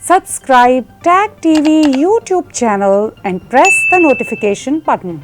Subscribe Tag TV YouTube channel and press the notification button.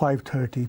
5:30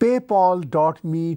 paypal.me/,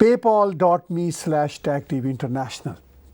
paypal.me/tagtv international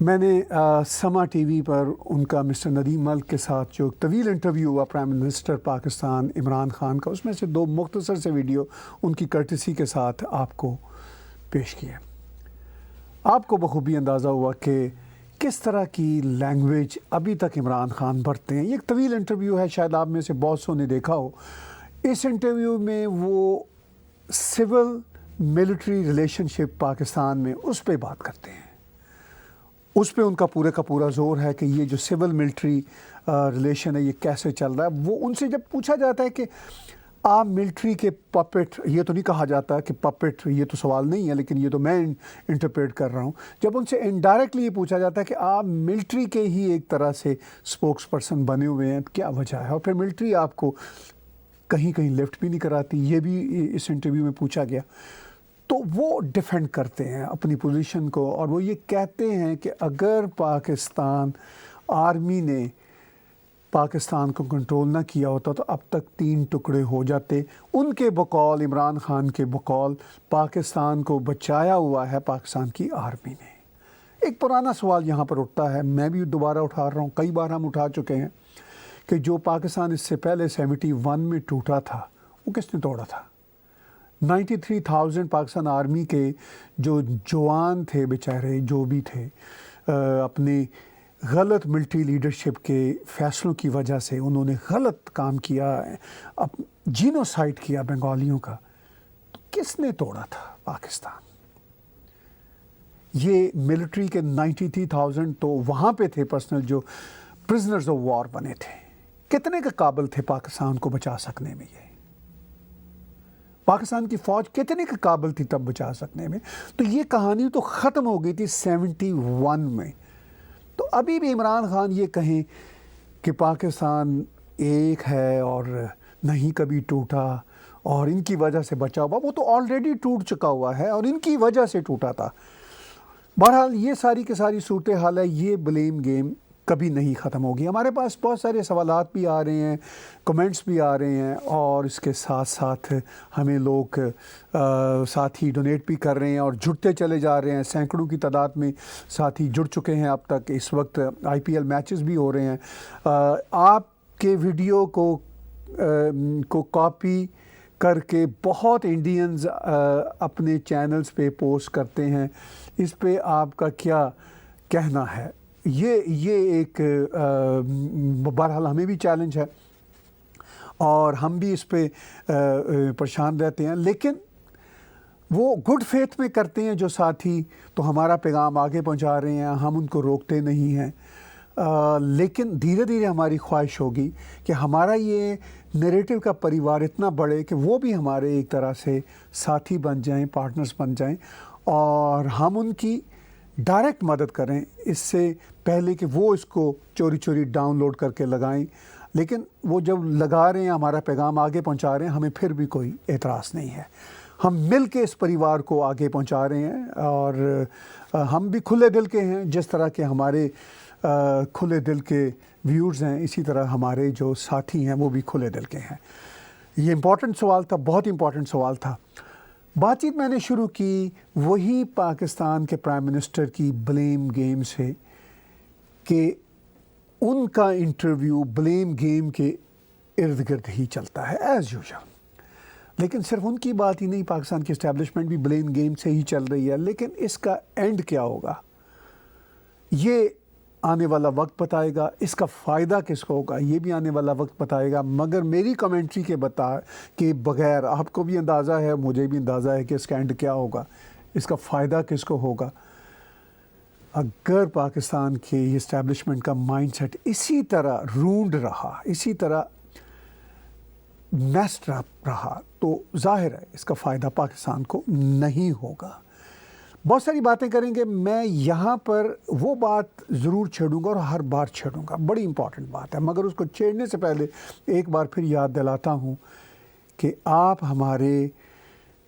میں نے سما T V پر ان کا mister Nadeem ملک کے ساتھ جو طویل انٹرویو ہوا پرائم منسٹر پاکستان عمران خان کا، اس میں سے 2 مختصر سے ویڈیو ان کی کرٹسی کے ساتھ آپ کو پیش کیے. آپ کو بخوبی اندازہ ہوا کہ کس طرح کی لینگویج ابھی تک عمران خان برتتے ہیں. یہ ایک طویل انٹرویو ہے، شاید آپ میں سے بہت سو نے دیکھا ہو. اس انٹرویو میں وہ سول ملٹری ریلیشن شپ پاکستان میں اس پہ بات کرتے ہیں. اس پہ ان کا پورا زور ہے کہ یہ جو سول ملٹری ریلیشن ہے یہ کیسے چل رہا ہے. وہ ان سے جب پوچھا جاتا ہے کہ آپ ملٹری کے پپٹ، یہ تو نہیں کہا جاتا کہ پپٹ، یہ تو سوال نہیں ہے لیکن یہ تو میں انٹرپریٹ کر رہا ہوں. جب ان سے انڈائریکٹلی یہ پوچھا جاتا ہے کہ آپ ملٹری کے ہی ایک طرح سے اسپوکس پرسن بنے ہوئے ہیں، کیا وجہ ہے؟ اور پھر ملٹری آپ کو کہیں کہیں لفٹ بھی نہیں کراتی، یہ بھی اس انٹرویو میں پوچھا گیا. تو وہ ڈیفینڈ کرتے ہیں اپنی پوزیشن کو، اور وہ یہ کہتے ہیں کہ اگر پاکستان آرمی نے پاکستان کو کنٹرول نہ کیا ہوتا تو اب تک 3 ٹکڑے ہو جاتے. ان کے بقول، عمران خان کے بقول، پاکستان کو بچایا ہوا ہے پاکستان کی آرمی نے. ایک پرانا سوال یہاں پر اٹھتا ہے، میں بھی دوبارہ اٹھا رہا ہوں، کئی بار ہم اٹھا چکے ہیں، کہ جو پاکستان اس سے پہلے 71 میں ٹوٹا تھا وہ کس نے توڑا تھا؟ 93,000 پاکستان آرمی کے جو جوان تھے بیچارے، جو بھی تھے، اپنے غلط ملٹری لیڈرشپ کے فیصلوں کی وجہ سے انہوں نے غلط کام کیا، جینوسائڈ کیا بنگالیوں کا. تو کس نے توڑا تھا پاکستان؟ یہ ملٹری کے 93,000 تو وہاں پہ تھے پرسنل، جو پرزنرز آف وار بنے تھے. کتنے کے قابل تھے پاکستان کو بچا سکنے میں؟ یہ پاکستان کی فوج کتنے کے قابل تھی تب بچا سکنے میں؟ تو یہ کہانی تو ختم ہو گئی تھی 71 میں. تو ابھی بھی عمران خان یہ کہیں کہ پاکستان ایک ہے اور نہیں کبھی ٹوٹا اور ان کی وجہ سے بچا ہوا، وہ تو آلریڈی ٹوٹ چکا ہوا ہے اور ان کی وجہ سے ٹوٹا تھا. بہرحال یہ ساری کی ساری صورتحال ہے. یہ بلیم گیم کبھی نہیں ختم ہوگی. ہمارے پاس بہت سارے سوالات بھی آ رہے ہیں، کمنٹس بھی آ رہے ہیں، اور اس کے ساتھ ساتھ ہمیں لوگ ساتھی ڈونیٹ بھی کر رہے ہیں اور جڑتے چلے جا رہے ہیں. سینکڑوں کی تعداد میں ساتھی جڑ چکے ہیں اب تک. اس وقت IPL میچز بھی ہو رہے ہیں. آپ کے ویڈیو کو کاپی کر کے بہت انڈینز اپنے چینلز پہ پوسٹ کرتے ہیں. اس پہ آپ کا کیا کہنا ہے؟ یہ ایک بہرحال ہمیں بھی چیلنج ہے اور ہم بھی اس پہ پریشان رہتے ہیں، لیکن وہ گڈ فیتھ میں کرتے ہیں جو ساتھی، تو ہمارا پیغام آگے پہنچا رہے ہیں، ہم ان کو روکتے نہیں ہیں. لیکن دھیرے دھیرے ہماری خواہش ہوگی کہ ہمارا یہ نیریٹو کا پریوار اتنا بڑھے کہ وہ بھی ہمارے ایک طرح سے ساتھی بن جائیں، پارٹنرز بن جائیں، اور ہم ان کی ڈائریکٹ مدد کریں اس سے پہلے کہ وہ اس کو چوری ڈاؤن لوڈ کر کے لگائیں. لیکن وہ جب لگا رہے ہیں، ہمارا پیغام آگے پہنچا رہے ہیں، ہمیں پھر بھی کوئی اعتراض نہیں ہے. ہم مل کے اس پریوار کو آگے پہنچا رہے ہیں اور ہم بھی کھلے دل کے ہیں. جس طرح کے ہمارے کھلے دل کے ویورز ہیں، اسی طرح ہمارے جو ساتھی ہیں وہ بھی کھلے دل کے ہیں. یہ امپورٹنٹ سوال تھا، بہت امپورٹنٹ سوال تھا. بات چیت میں نے شروع کی وہی پاکستان کے پرائم منسٹر کی بلیم گیم سے، کہ ان کا انٹرویو بلیم گیم کے ارد گرد ہی چلتا ہے ایز یوزول. لیکن صرف ان کی بات ہی نہیں، پاکستان کی اسٹیبلشمنٹ بھی بلیم گیم سے ہی چل رہی ہے. لیکن اس کا اینڈ کیا ہوگا یہ آنے والا وقت بتائے گا. اس کا فائدہ کس کو ہوگا یہ بھی آنے والا وقت بتائے گا. مگر میری کمنٹری کے بغیر آپ کو بھی اندازہ ہے، مجھے بھی اندازہ ہے کہ اس کا اینڈ کیا ہوگا، اس کا فائدہ کس کو ہوگا. اگر پاکستان کے یہ اسٹیبلشمنٹ کا مائنڈ سیٹ اسی طرح رونڈ رہا، اسی طرح میسڈ رہا، تو ظاہر ہے اس کا فائدہ پاکستان کو نہیں ہوگا. بہت ساری باتیں کریں گے. میں یہاں پر وہ بات ضرور چھیڑوں گا اور ہر بار چھیڑوں گا، بڑی امپورٹنٹ بات ہے. مگر اس کو چھیڑنے سے پہلے ایک بار پھر یاد دلاتا ہوں کہ آپ ہمارے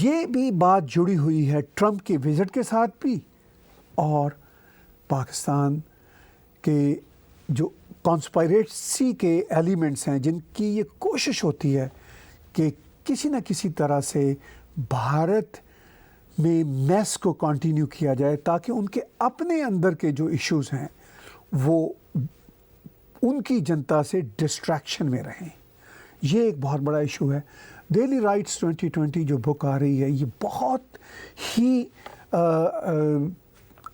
یہ بھی بات جڑی ہوئی ہے ٹرمپ کے وزٹ کے ساتھ بھی اور پاکستان کے جو کانسپائریسی کے ایلیمنٹس ہیں جن کی یہ کوشش ہوتی ہے کہ کسی نہ کسی طرح سے بھارت میں میس کو کنٹینیو کیا جائے تاکہ ان کے اپنے اندر کے جو ایشوز ہیں وہ ان کی جنتا سے ڈسٹریکشن میں رہیں. یہ ایک بہت بڑا ایشو ہے. ڈیلی رائٹس 2020 جو بک آ رہی ہے یہ بہت ہی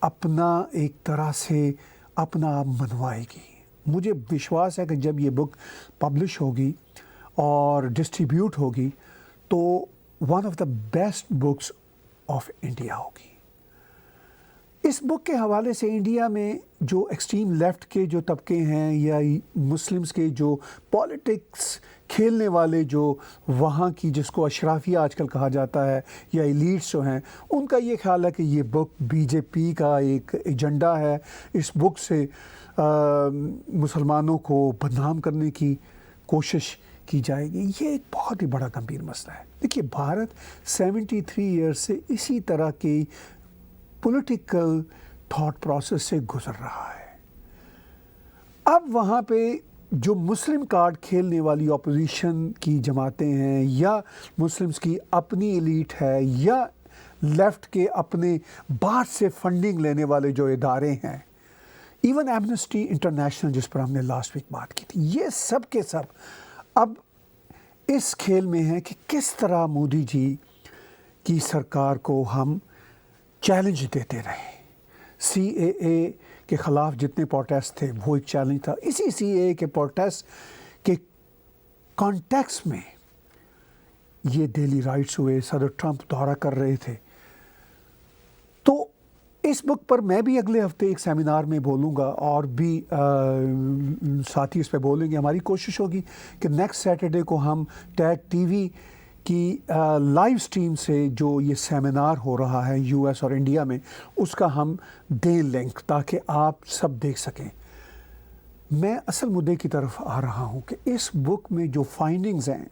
اپنا ایک طرح سے اپنا آپ منوائے گی. مجھے وشواس ہے کہ جب یہ بک پبلش ہوگی اور ڈسٹریبیوٹ ہوگی تو one of the best books of India ہوگی. اس بک کے حوالے سے انڈیا میں جو ایکسٹریم لیفٹ کے جو طبقے ہیں یا مسلمز کے جو پالیٹکس کھیلنے والے جو وہاں کی جس کو اشرافیہ آج کل کہا جاتا ہے یا ایلیٹس جو ہیں ان کا یہ خیال ہے کہ یہ بک بی جے پی کا ایک ایجنڈا ہے. اس بک سے مسلمانوں کو بدنام کرنے کی کوشش کی جائے گی. یہ ایک بہت ہی بڑا گمبھیر مسئلہ ہے. دیکھیے بھارت 73 ایئرس سے اسی طرح کی پولیٹیکل تھاٹ پروسیس سے گزر رہا ہے. اب وہاں پہ جو مسلم کارڈ کھیلنے والی اپوزیشن کی جماعتیں ہیں یا مسلمز کی اپنی ایلیٹ ہے یا لیفٹ کے اپنے باہر سے فنڈنگ لینے والے جو ادارے ہیں ایون ایمنسٹی انٹرنیشنل جس پر ہم نے لاسٹ ویک بات کی تھی یہ سب کے سب اب اس کھیل میں ہیں کہ کس طرح مودی جی کی سرکار کو ہم چیلنج دیتے رہے. سی اے اے کے خلاف جتنے پروٹیسٹ تھے وہ ایک چیلنج تھا. اسی سی اے اے کے پروٹیسٹ کے کانٹیکس میں یہ ڈیلی رائٹس ہوئے. صدر ٹرمپ دورہ کر رہے تھے. تو اس بک پر میں بھی اگلے ہفتے ایک سیمینار میں بولوں گا اور بھی ساتھی اس پہ بولیں گے. ہماری کوشش ہوگی کہ نیکسٹ سیٹرڈے کو ہم ٹیگ ٹی وی کی لائیو سٹریم سے جو یہ سیمینار ہو رہا ہے یو ایس اور انڈیا میں اس کا ہم دیں لنک تاکہ آپ سب دیکھ سکیں. میں اصل مدعے کی طرف آ رہا ہوں کہ اس بک میں جو فائنڈنگز ہیں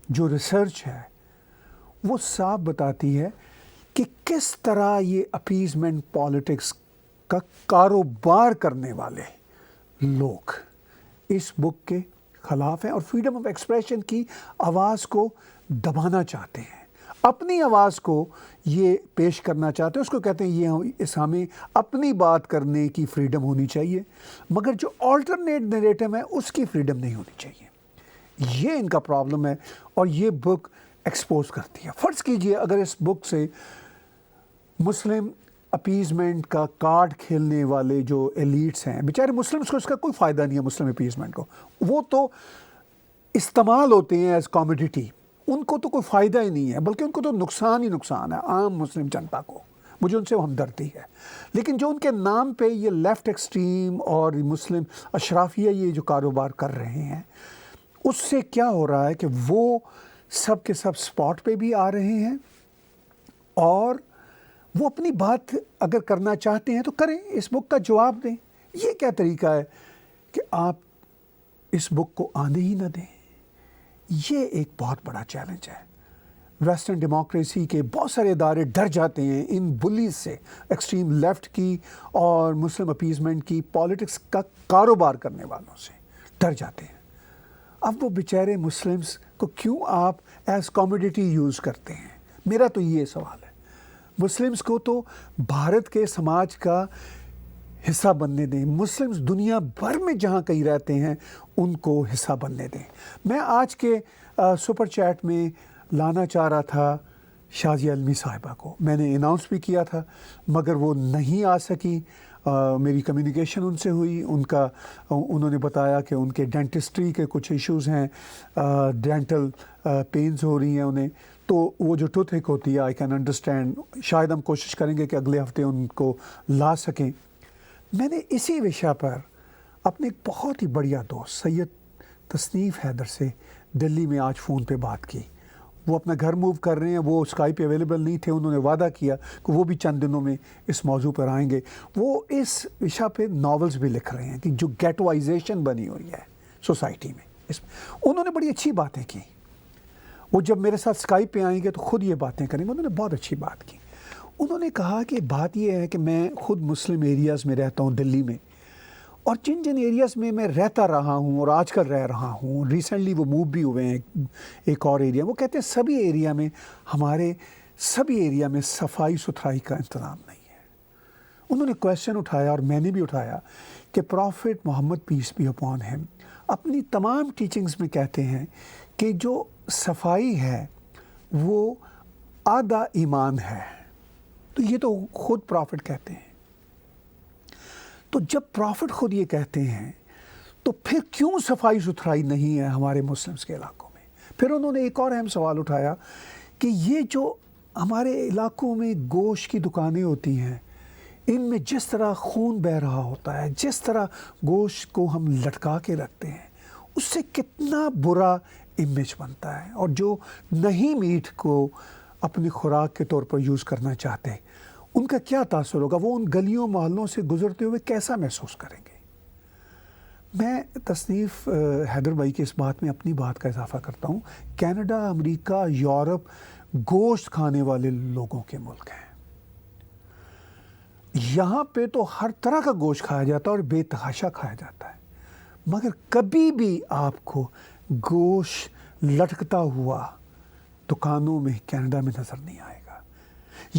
جو ریسرچ ہے وہ صاف بتاتی ہے کہ کس طرح یہ اپیزمنٹ پالیٹکس کا کاروبار کرنے والے لوگ اس بک کے خلاف ہیں اور فریڈم آف ایکسپریشن کی آواز کو دبانا چاہتے ہیں. اپنی آواز کو یہ پیش کرنا چاہتے ہیں. اس کو کہتے ہیں یہ ہمیں اپنی بات کرنے کی فریڈم ہونی چاہیے مگر جو آلٹرنیٹ نیریٹو ہے اس کی فریڈم نہیں ہونی چاہیے. یہ ان کا پرابلم ہے اور یہ بک ایکسپوز کرتی ہے. فرض کیجئے اگر اس بک سے مسلم اپیزمنٹ کا کارڈ کھیلنے والے جو ایلیٹس ہیں بیچارے مسلمس کو اس کا کوئی فائدہ نہیں ہے. مسلم اپیزمنٹ کو وہ تو استعمال ہوتے ہیں ایز کاموڈیٹی. ان کو تو کوئی فائدہ ہی نہیں ہے بلکہ ان کو تو نقصان ہی نقصان ہے عام مسلم جنتا کو. مجھے ان سے ہمدردی ہے. لیکن جو ان کے نام پہ یہ لیفٹ ایکسٹریم اور مسلم اشرافیہ یہ جو کاروبار کر رہے ہیں اس سے کیا ہو رہا ہے کہ وہ سب کے سب سپاٹ پہ بھی آ رہے ہیں اور وہ اپنی بات اگر کرنا چاہتے ہیں تو کریں. اس بک کا جواب دیں. یہ کیا طریقہ ہے کہ آپ اس بک کو آنے ہی نہ دیں. یہ ایک بہت بڑا چیلنج ہے. ویسٹرن ڈیموکریسی کے بہت سارے ادارے ڈر جاتے ہیں ان بلیز سے ایکسٹریم لیفٹ کی اور مسلم اپیزمنٹ کی پالیٹکس کا کاروبار کرنے والوں سے ڈر جاتے ہیں. اب وہ بیچارے مسلمز کو کیوں آپ ایز کاموڈیٹی یوز کرتے ہیں؟ میرا تو یہ سوال ہے. مسلمز کو تو بھارت کے سماج کا حصہ بننے دیں. مسلمز دنیا بھر میں جہاں کہیں رہتے ہیں ان کو حصہ بننے دیں. میں آج کے سپر چیٹ میں لانا چاہ رہا تھا شازیہ علمی صاحبہ کو. میں نے اناؤنس بھی کیا تھا مگر وہ نہیں آ سکی. میری کمیونیکیشن ان سے ہوئی. انہوں نے بتایا کہ ان کے ڈینٹسٹری کے کچھ ایشوز ہیں, ڈینٹل پینز ہو رہی ہیں انہیں. تو وہ جو ٹوتھ ایک ہوتی ہے آئی کین انڈرسٹینڈ. شاید ہم کوشش کریں گے کہ اگلے ہفتے ان کو لا سکیں. میں نے اسی وشا پر اپنے ایک بہت ہی بڑھیا دوست سید تصنیف حیدر سے دلی میں آج فون پہ بات کی. وہ اپنا گھر موو کر رہے ہیں. وہ اسکائی پہ اویلیبل نہیں تھے. انہوں نے وعدہ کیا کہ وہ بھی چند دنوں میں اس موضوع پر آئیں گے. وہ اس وشا پہ ناولز بھی لکھ رہے ہیں کہ جو گیٹوائزیشن بنی ہوئی ہے سوسائٹی میں. انہوں نے بڑی اچھی باتیں کی. وہ جب میرے ساتھ اسکائپ پہ آئیں گے تو خود یہ باتیں کریں گے. انہوں نے بہت اچھی بات کی. انہوں نے کہا کہ بات یہ ہے کہ میں خود مسلم ایریاز میں رہتا ہوں دلی میں, اور جن جن ایریاز میں میں رہتا رہا ہوں اور آج کل رہ رہا ہوں, ریسنٹلی وہ موو بھی ہوئے ہیں ایک اور ایریا, وہ کہتے ہیں سبھی ایریا میں سبھی ایریا میں صفائی ستھرائی کا انتظام نہیں ہے. انہوں نے کویشچن اٹھایا اور میں نے بھی اٹھایا کہ prophet Muhammad peace be upon him اپنی تمام ٹیچنگز میں کہتے ہیں کہ جو صفائی ہے وہ آدھا ایمان ہے. تو یہ تو خود پروفٹ کہتے ہیں. تو جب پروفٹ خود یہ کہتے ہیں تو پھر کیوں صفائی ستھرائی نہیں ہے ہمارے مسلمس کے علاقوں میں؟ پھر انہوں نے ایک اور اہم سوال اٹھایا کہ یہ جو ہمارے علاقوں میں گوشت کی دکانیں ہوتی ہیں, ان میں جس طرح خون بہہ رہا ہوتا ہے, جس طرح گوشت کو ہم لٹکا کے رکھتے ہیں, اس سے کتنا برا امیج بنتا ہے. اور جو نہیں میٹ کو اپنی خوراک کے طور پر یوز کرنا چاہتے, ان کا کیا تاثر ہوگا؟ وہ ان گلیوں محلوں سے گزرتے ہوئے کیسا محسوس کریں گے؟ میں تصنیف حیدر بھائی کی اس بات میں اپنی بات کا اضافہ کرتا ہوں. کینیڈا, امریکہ, یورپ گوشت کھانے والے لوگوں کے ملک ہیں. یہاں پہ تو ہر طرح کا گوشت کھایا جاتا ہے اور بے تحاشا کھایا جاتا ہے, مگر کبھی بھی آپ کو گوشت لٹکتا ہوا دکانوں میں کینیڈا میں نظر نہیں آئے گا.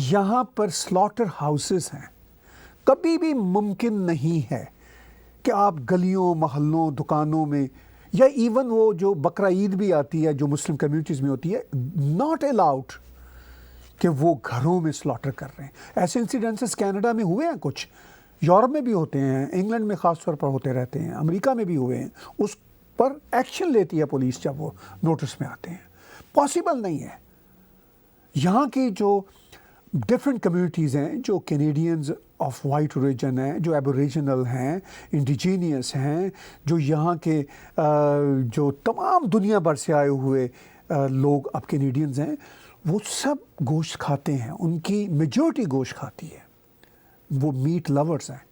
یہاں پر سلاٹر ہاؤسز ہیں. کبھی بھی ممکن نہیں ہے کہ آپ گلیوں محلوں دکانوں میں, یا ایون وہ جو بقرہ عید بھی آتی ہے جو مسلم کمیونٹیز میں ہوتی ہے, ناٹ الاؤڈ کہ وہ گھروں میں سلاٹر کر رہے ہیں. ایسے انسیڈنسز کینیڈا میں ہوئے ہیں, کچھ یورپ میں بھی ہوتے ہیں, انگلینڈ میں خاص طور پر ہوتے رہتے ہیں, امریکہ میں بھی ہوئے ہیں. اس پر ایکشن لیتی ہے پولیس جب وہ نوٹس میں آتے ہیں. پاسبل نہیں ہے. یہاں کی جو ڈفرینٹ کمیونٹیز ہیں, جو کینیڈینز آف وائٹ اوریجن ہیں, جو ایبوریجنل ہیں, انڈیجینیس ہیں, جو یہاں کے جو تمام دنیا بھر سے آئے ہوئے لوگ اب کینیڈینز ہیں, وہ سب گوشت کھاتے ہیں. ان کی میجورٹی گوشت کھاتی ہے, وہ میٹ لورز ہیں.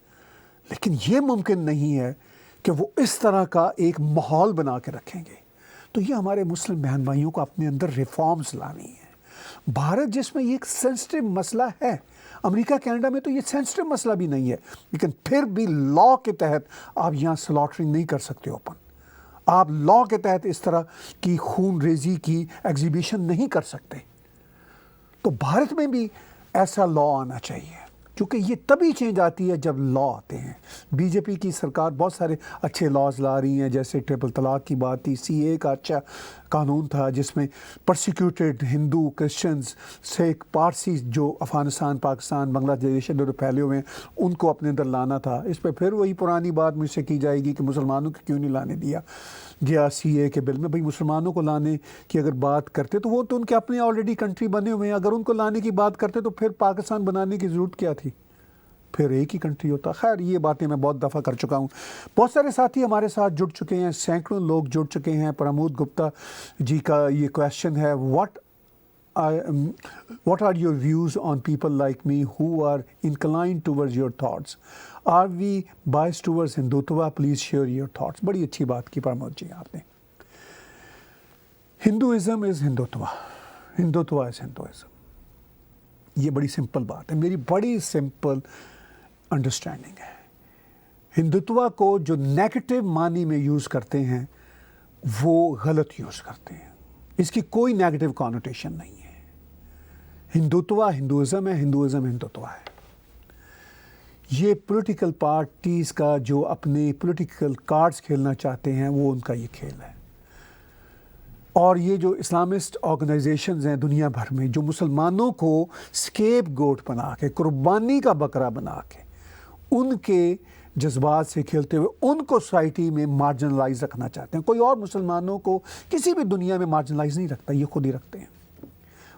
لیکن یہ ممکن نہیں ہے کہ وہ اس طرح کا ایک ماحول بنا کے رکھیں گے. تو یہ ہمارے مسلم بہن بھائیوں کو اپنے اندر ریفارمز لانی ہے. بھارت جس میں یہ ایک سینسٹیو مسئلہ ہے, امریکہ کینیڈا میں تو یہ سینسٹیو مسئلہ بھی نہیں ہے, لیکن پھر بھی لاء کے تحت آپ یہاں سلاٹرنگ نہیں کر سکتے اوپن. آپ لاء کے تحت اس طرح کی خون ریزی کی ایگزیبیشن نہیں کر سکتے. تو بھارت میں بھی ایسا لاء آنا چاہیے, کیونکہ یہ تبھی چینج آتی ہے جب لاء آتے ہیں. بی جے پی کی سرکار بہت سارے اچھے لاز لا رہی ہیں, جیسے ٹرپل طلاق کی بات تھی, سی اے کا اچھا قانون تھا جس میں پرسیکیوٹیڈ ہندو, کرسچنز, سکھ, پارسی جو افغانستان, پاکستان, بنگلہ دیش ادھر پھیلے ہوئے ہیں, ان کو اپنے اندر لانا تھا. اس پہ پھر وہی پرانی بات مجھ سے کی جائے گی کہ مسلمانوں کو کیوں نہیں لانے دیا گیا سی اے کے بل میں. بھئی مسلمانوں کو لانے کی اگر بات کرتے تو وہ تو ان کے اپنے آلریڈی کنٹری بنے ہوئے ہیں. اگر ان کو لانے کی بات کرتے تو پھر پاکستان بنانے کی ضرورت کیا تھی؟ پھر ایک ہی کنٹری ہوتا. خیر یہ باتیں میں بہت دفعہ کر چکا ہوں. بہت سارے ساتھی ہمارے ساتھ جڑ چکے ہیں, سینکڑوں لوگ جڑ چکے ہیں. پرمود گپتا جی کا یہ کویشچن ہے, what are your views on people like me who are inclined towards your thoughts? Are we biased towards Hindutva? Please share your thoughts. بڑی اچھی بات کی پرمود جی آپ نے. ہندوازم از ہندوتوا, ہندوتوا از ہندوازم. یہ بڑی سمپل بات ہے, میری بڑی سمپل انڈرسٹینڈنگ ہے. ہندوتوا کو جو نیگیٹو معنی میں یوز کرتے ہیں وہ غلط یوز کرتے ہیں. اس کی کوئی نیگیٹو کانوٹیشن نہیں ہے. ہندوتوا ہندوازم ہے, ہندوازم ہندوتوا ہے. یہ پولیٹیکل پارٹیز کا جو اپنے پولیٹیکل کارڈز کھیلنا چاہتے ہیں وہ ان کا یہ کھیل ہے. اور یہ جو اسلامسٹ آرگنائزیشنز ہیں دنیا بھر میں, جو مسلمانوں کو اسکیپ گوٹ بنا کے, قربانی کا بکرا بنا کے, ان کے جذبات سے کھیلتے ہوئے ان کو سوسائٹی میں مارجنلائز رکھنا چاہتے ہیں. کوئی اور مسلمانوں کو کسی بھی دنیا میں مارجنلائز نہیں رکھتا, یہ خود ہی رکھتے ہیں.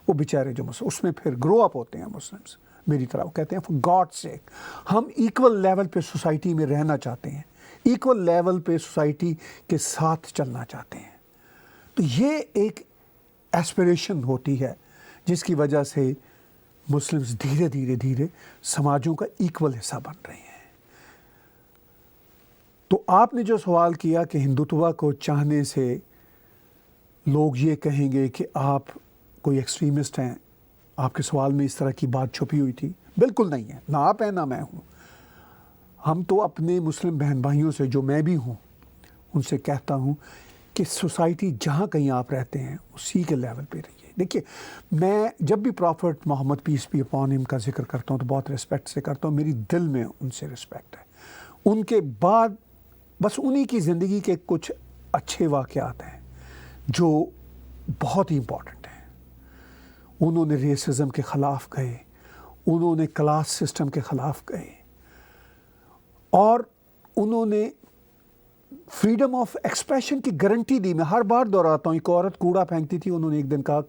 وہ بیچارے جو اس میں پھر گرو اپ ہوتے ہیں مسلمس میری طرح, وہ کہتے ہیں فار گاڈ سیک ہم ایکول لیول پہ سوسائٹی میں رہنا چاہتے ہیں, ایکول لیول پہ سوسائٹی کے ساتھ چلنا چاہتے ہیں. تو یہ ایک ایسپریشن ہوتی ہے جس کی وجہ سے مسلمس دھیرے دھیرے دھیرے سماجوں کا ایکول حصہ بن رہے ہیں. تو آپ نے جو سوال کیا کہ ہندوتوا کو چاہنے سے لوگ یہ کہیں گے کہ آپ کوئی ایکسٹریمسٹ ہیں، آپ کے سوال میں اس طرح کی بات چھپی ہوئی تھی. بالکل نہیں ہے، نہ آپ ہیں نہ میں ہوں. ہم تو اپنے مسلم بہن بھائیوں سے، جو میں بھی ہوں، ان سے کہتا ہوں کہ سوسائٹی جہاں کہیں آپ رہتے ہیں اسی کے لیول پہ رہیے. دیکھیے، میں جب بھی prophet Muhammad peace be upon him کا ذکر کرتا ہوں تو بہت رسپیکٹ سے کرتا ہوں. میری دل میں ان سے رسپیکٹ ہے. ان کے بعد بس انہی کی زندگی کے کچھ اچھے واقعات ہیں جو بہت ہی امپورٹنٹ ہیں. انہوں نے ریسزم کے خلاف گئے، انہوں نے کلاس سسٹم کے خلاف گئے، اور انہوں نے فریڈم آف ایکسپریشن کی گارنٹی دی. میں ہر بار دہراتا ہوں، ایک عورت کوڑا پھینکتی تھی، انہوں نے ایک دن کہا،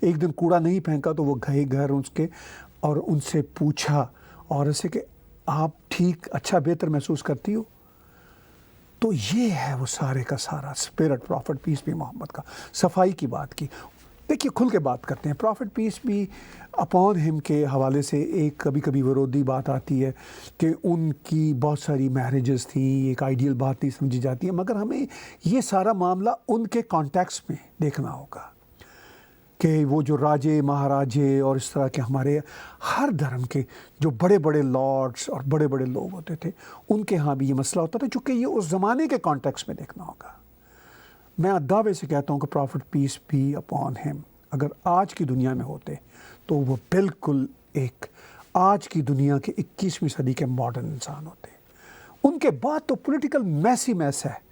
ایک دن کوڑا نہیں پھینکا تو وہ گئے گھر اس کے اور ان سے پوچھا عورت سے کہ آپ ٹھیک، اچھا، بہتر محسوس کرتی ہو؟ تو یہ ہے وہ سارے کا سارا اسپرٹ پرافٹ پیس بی محمد کا. صفائی کی بات کی. دیکھیے، کھل کے بات کرتے ہیں. پرافٹ پیس بی اپون ہم کے حوالے سے ایک کبھی کبھی ورودی بات آتی ہے کہ ان کی بہت ساری میرجز تھیں، ایک آئیڈیل بات نہیں سمجھی جاتی ہے. مگر ہمیں یہ سارا معاملہ ان کے کانٹیکسٹ میں دیکھنا ہوگا کہ وہ جو راجے مہاراجے اور اس طرح کے ہمارے ہر دھرم کے جو بڑے بڑے لارڈس اور بڑے بڑے لوگ ہوتے تھے، ان کے ہاں بھی یہ مسئلہ ہوتا تھا، چونکہ یہ اس زمانے کے کانٹیکسٹ میں دیکھنا ہوگا. میں دعوے سے کہتا ہوں کہ پرافٹ پیس بی اپون ہم اگر آج کی دنیا میں ہوتے تو وہ بالکل ایک آج کی دنیا کے 21ویں صدی کے ماڈرن انسان ہوتے. ان کے بعد تو پولیٹیکل میس ہی میس ہے.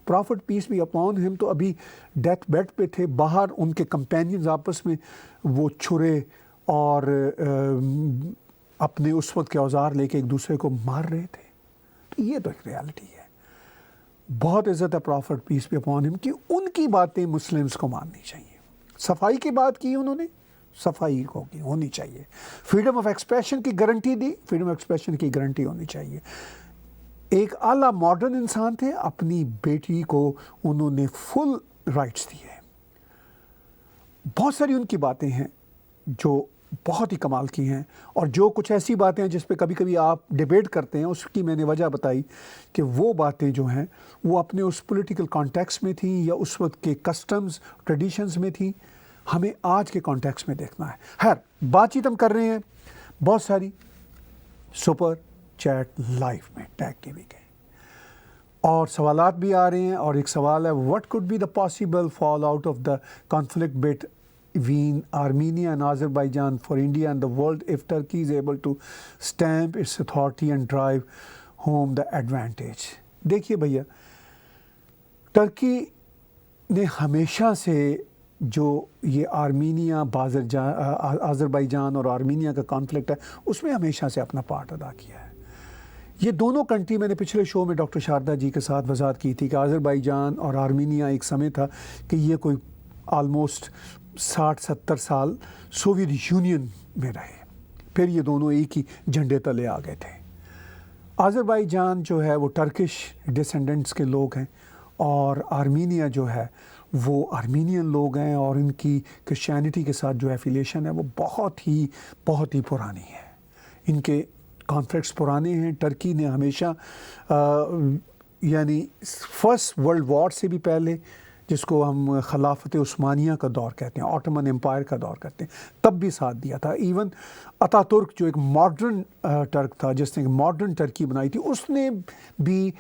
Prophet peace be upon him تو ابھی ڈیتھ بیڈ پہ تھے. باہر ان کے کمپینینز آپس میں وہ چھرے اور اپنے اس وقت کے اوزار لے کے ایک دوسرے کو مار رہے تھے. تو یہ تو ایک ریالٹی ہے. بہت عزت ہے پرافٹ پیس بی اپون ہم کی. ان کی باتیں مسلمز کو ماننی چاہیے. صفائی کی بات کی انہوں نے، صفائی ہونی چاہیے. فریڈم آف ایکسپریشن کی guarantee the, freedom of expression کی گارنٹی ہونی چاہیے. ایک اعلیٰ ماڈرن انسان تھے. اپنی بیٹی کو انہوں نے فل رائٹس دیے. بہت ساری ان کی باتیں ہیں جو بہت ہی کمال کی ہیں، اور جو کچھ ایسی باتیں ہیں جس پہ کبھی کبھی آپ ڈیبیٹ کرتے ہیں، اس کی میں نے وجہ بتائی کہ وہ باتیں جو ہیں وہ اپنے اس پولیٹیکل کانٹیکس میں تھیں یا اس وقت کے کسٹمز ٹریڈیشنز میں تھیں. ہمیں آج کے کانٹیکس میں دیکھنا ہے. خیر، بات چیت ہم کر رہے ہیں بہت ساری سپر چیٹ لائف میں ٹیگ ٹی وی کے، اور سوالات بھی آ رہے ہیں. اور ایک سوال ہے، what could be the possible fall out of the conflict between Armenia and Azerbaijan for India and the world if Turkey is able to stamp its authority and drive home the advantage. دیکھیے بھیا، Turkey نے ہمیشہ سے جو یہ آذربائیجان اور Armenia کا conflict ہے اس میں ہمیشہ سے اپنا پارٹ ادا کیا ہے. یہ دونوں کنٹری، میں نے پچھلے شو میں ڈاکٹر شاردا جی کے ساتھ وضاحت کی تھی کہ آذربائیجان اور آرمینیا ایک سمے تھا کہ یہ کوئی آلموسٹ 60-70 سال سوویت یونین میں رہے. پھر یہ دونوں ایک ہی جھنڈے تلے آ گئے تھے. آذربائیجان جو ہے وہ ٹرکش ڈسینڈنٹس کے لوگ ہیں، اور آرمینیا جو ہے وہ آرمینین لوگ ہیں، اور ان کی کرسچینٹی کے ساتھ جو ایفیلیشن ہے وہ بہت ہی پرانی ہے. ان کے کانفلکٹس پرانے ہیں. ٹرکی نے ہمیشہ یعنی فرسٹ ورلڈ وار سے بھی پہلے، جس کو ہم خلافت عثمانیہ کا دور کہتے ہیں، آٹومن امپائر کا دور کہتے ہیں، تب بھی ساتھ دیا تھا. ایون اتا ترک جو ایک ماڈرن ٹرک تھا، جس نے ایک ماڈرن ٹرکی بنائی تھی، اس نے بھی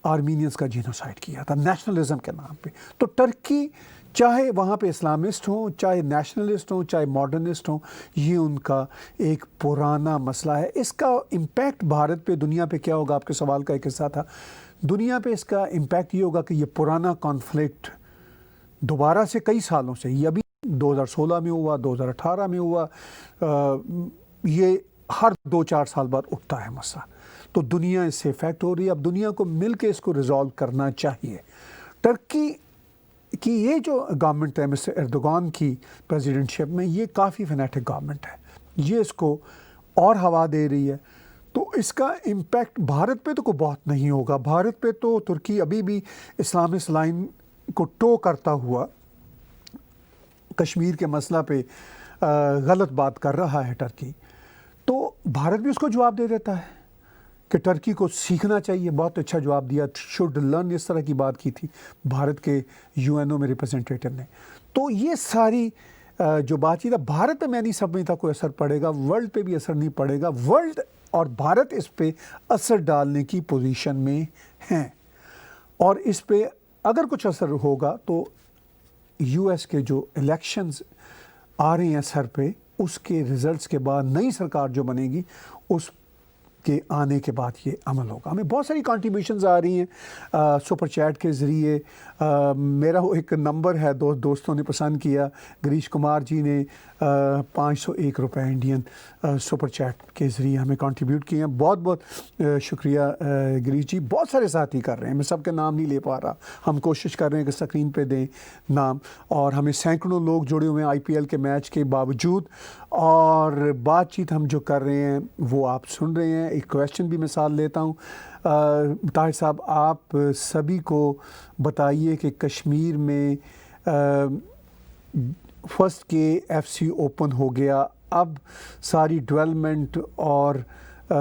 آرمینینز کا جینوسائڈ کیا تھا نیشنلزم کے نام پہ. تو ٹرکی چاہے وہاں پہ اسلامسٹ ہوں، چاہے نیشنلسٹ ہوں، چاہے ماڈرنسٹ ہوں، یہ ان کا ایک پرانا مسئلہ ہے. اس کا امپیکٹ بھارت پہ، دنیا پہ کیا ہوگا؟ آپ کے سوال کا ایک حصہ تھا. دنیا پہ اس کا امپیکٹ یہ ہوگا کہ یہ پرانا کانفلکٹ دوبارہ سے کئی سالوں سے، یہ ابھی 2016 میں ہوا، 2018 میں ہوا، یہ ہر 2-4 سال بعد اٹھتا ہے مسئلہ. تو دنیا اس سے افیکٹ ہو رہی ہے. اب دنیا کو مل کے اس کو ریزالو کرنا چاہیے. ٹرکی کی یہ جو گورنمنٹ ہے مسٹر ایردوغان کی پریزیڈنٹشپ میں، یہ کافی فینیٹک گورنمنٹ ہے. یہ اس کو اور ہوا دے رہی ہے. تو اس کا امپیکٹ بھارت پہ تو کوئی بہت نہیں ہوگا. بھارت پہ تو ترکی ابھی بھی اسلامسٹ لائن کو ٹو کرتا ہوا کشمیر کے مسئلہ پہ غلط بات کر رہا ہے ٹرکی. تو بھارت بھی اس کو جواب دے دیتا ہے کہ ٹرکی کو سیکھنا چاہیے، بہت اچھا جواب دیا، شوڈ لرن، اس طرح کی بات کی تھی بھارت کے UN میں ریپرزنٹیٹیو نے. تو یہ ساری جو بات چیت ہے بھارت میں نہیں سمجھتا کوئی اثر پڑے گا، ورلڈ پہ بھی اثر نہیں پڑے گا. ورلڈ اور بھارت اس پہ اثر ڈالنے کی پوزیشن میں ہیں، اور اس پہ اگر کچھ اثر ہوگا تو US کے جو الیکشنز آ رہے ہیں سر پہ، اس کے ریزلٹس کے بعد نئی سرکار جو بنے گی اس کے آنے کے بعد یہ عمل ہوگا. ہمیں بہت ساری کنٹریبیوشنز آ رہی ہیں سپر چیٹ کے ذریعے. میرا وہ ایک نمبر ہے دوستوں نے پسند کیا، گریش کمار جی نے 501 روپے انڈین سپر چیٹ کے ذریعے ہمیں کنٹریبیوٹ کیے ہیں. بہت بہت شکریہ گریش جی. بہت سارے ساتھی کر رہے ہیں، میں سب کے نام نہیں لے پا رہا، ہم کوشش کر رہے ہیں کہ اسکرین پہ دیں نام. اور ہمیں سینکڑوں لوگ جڑے ہوئے ہیں IPL کے میچ کے باوجود، اور بات چیت ہم جو کر رہے ہیں وہ آپ سن رہے ہیں. ایک کویسچن بھی مثال لیتا ہوں. طاہر صاحب آپ سبھی کو بتائیے کہ کشمیر میں فرسٹ KFC اوپن ہو گیا، اب ساری ڈیولپمنٹ اور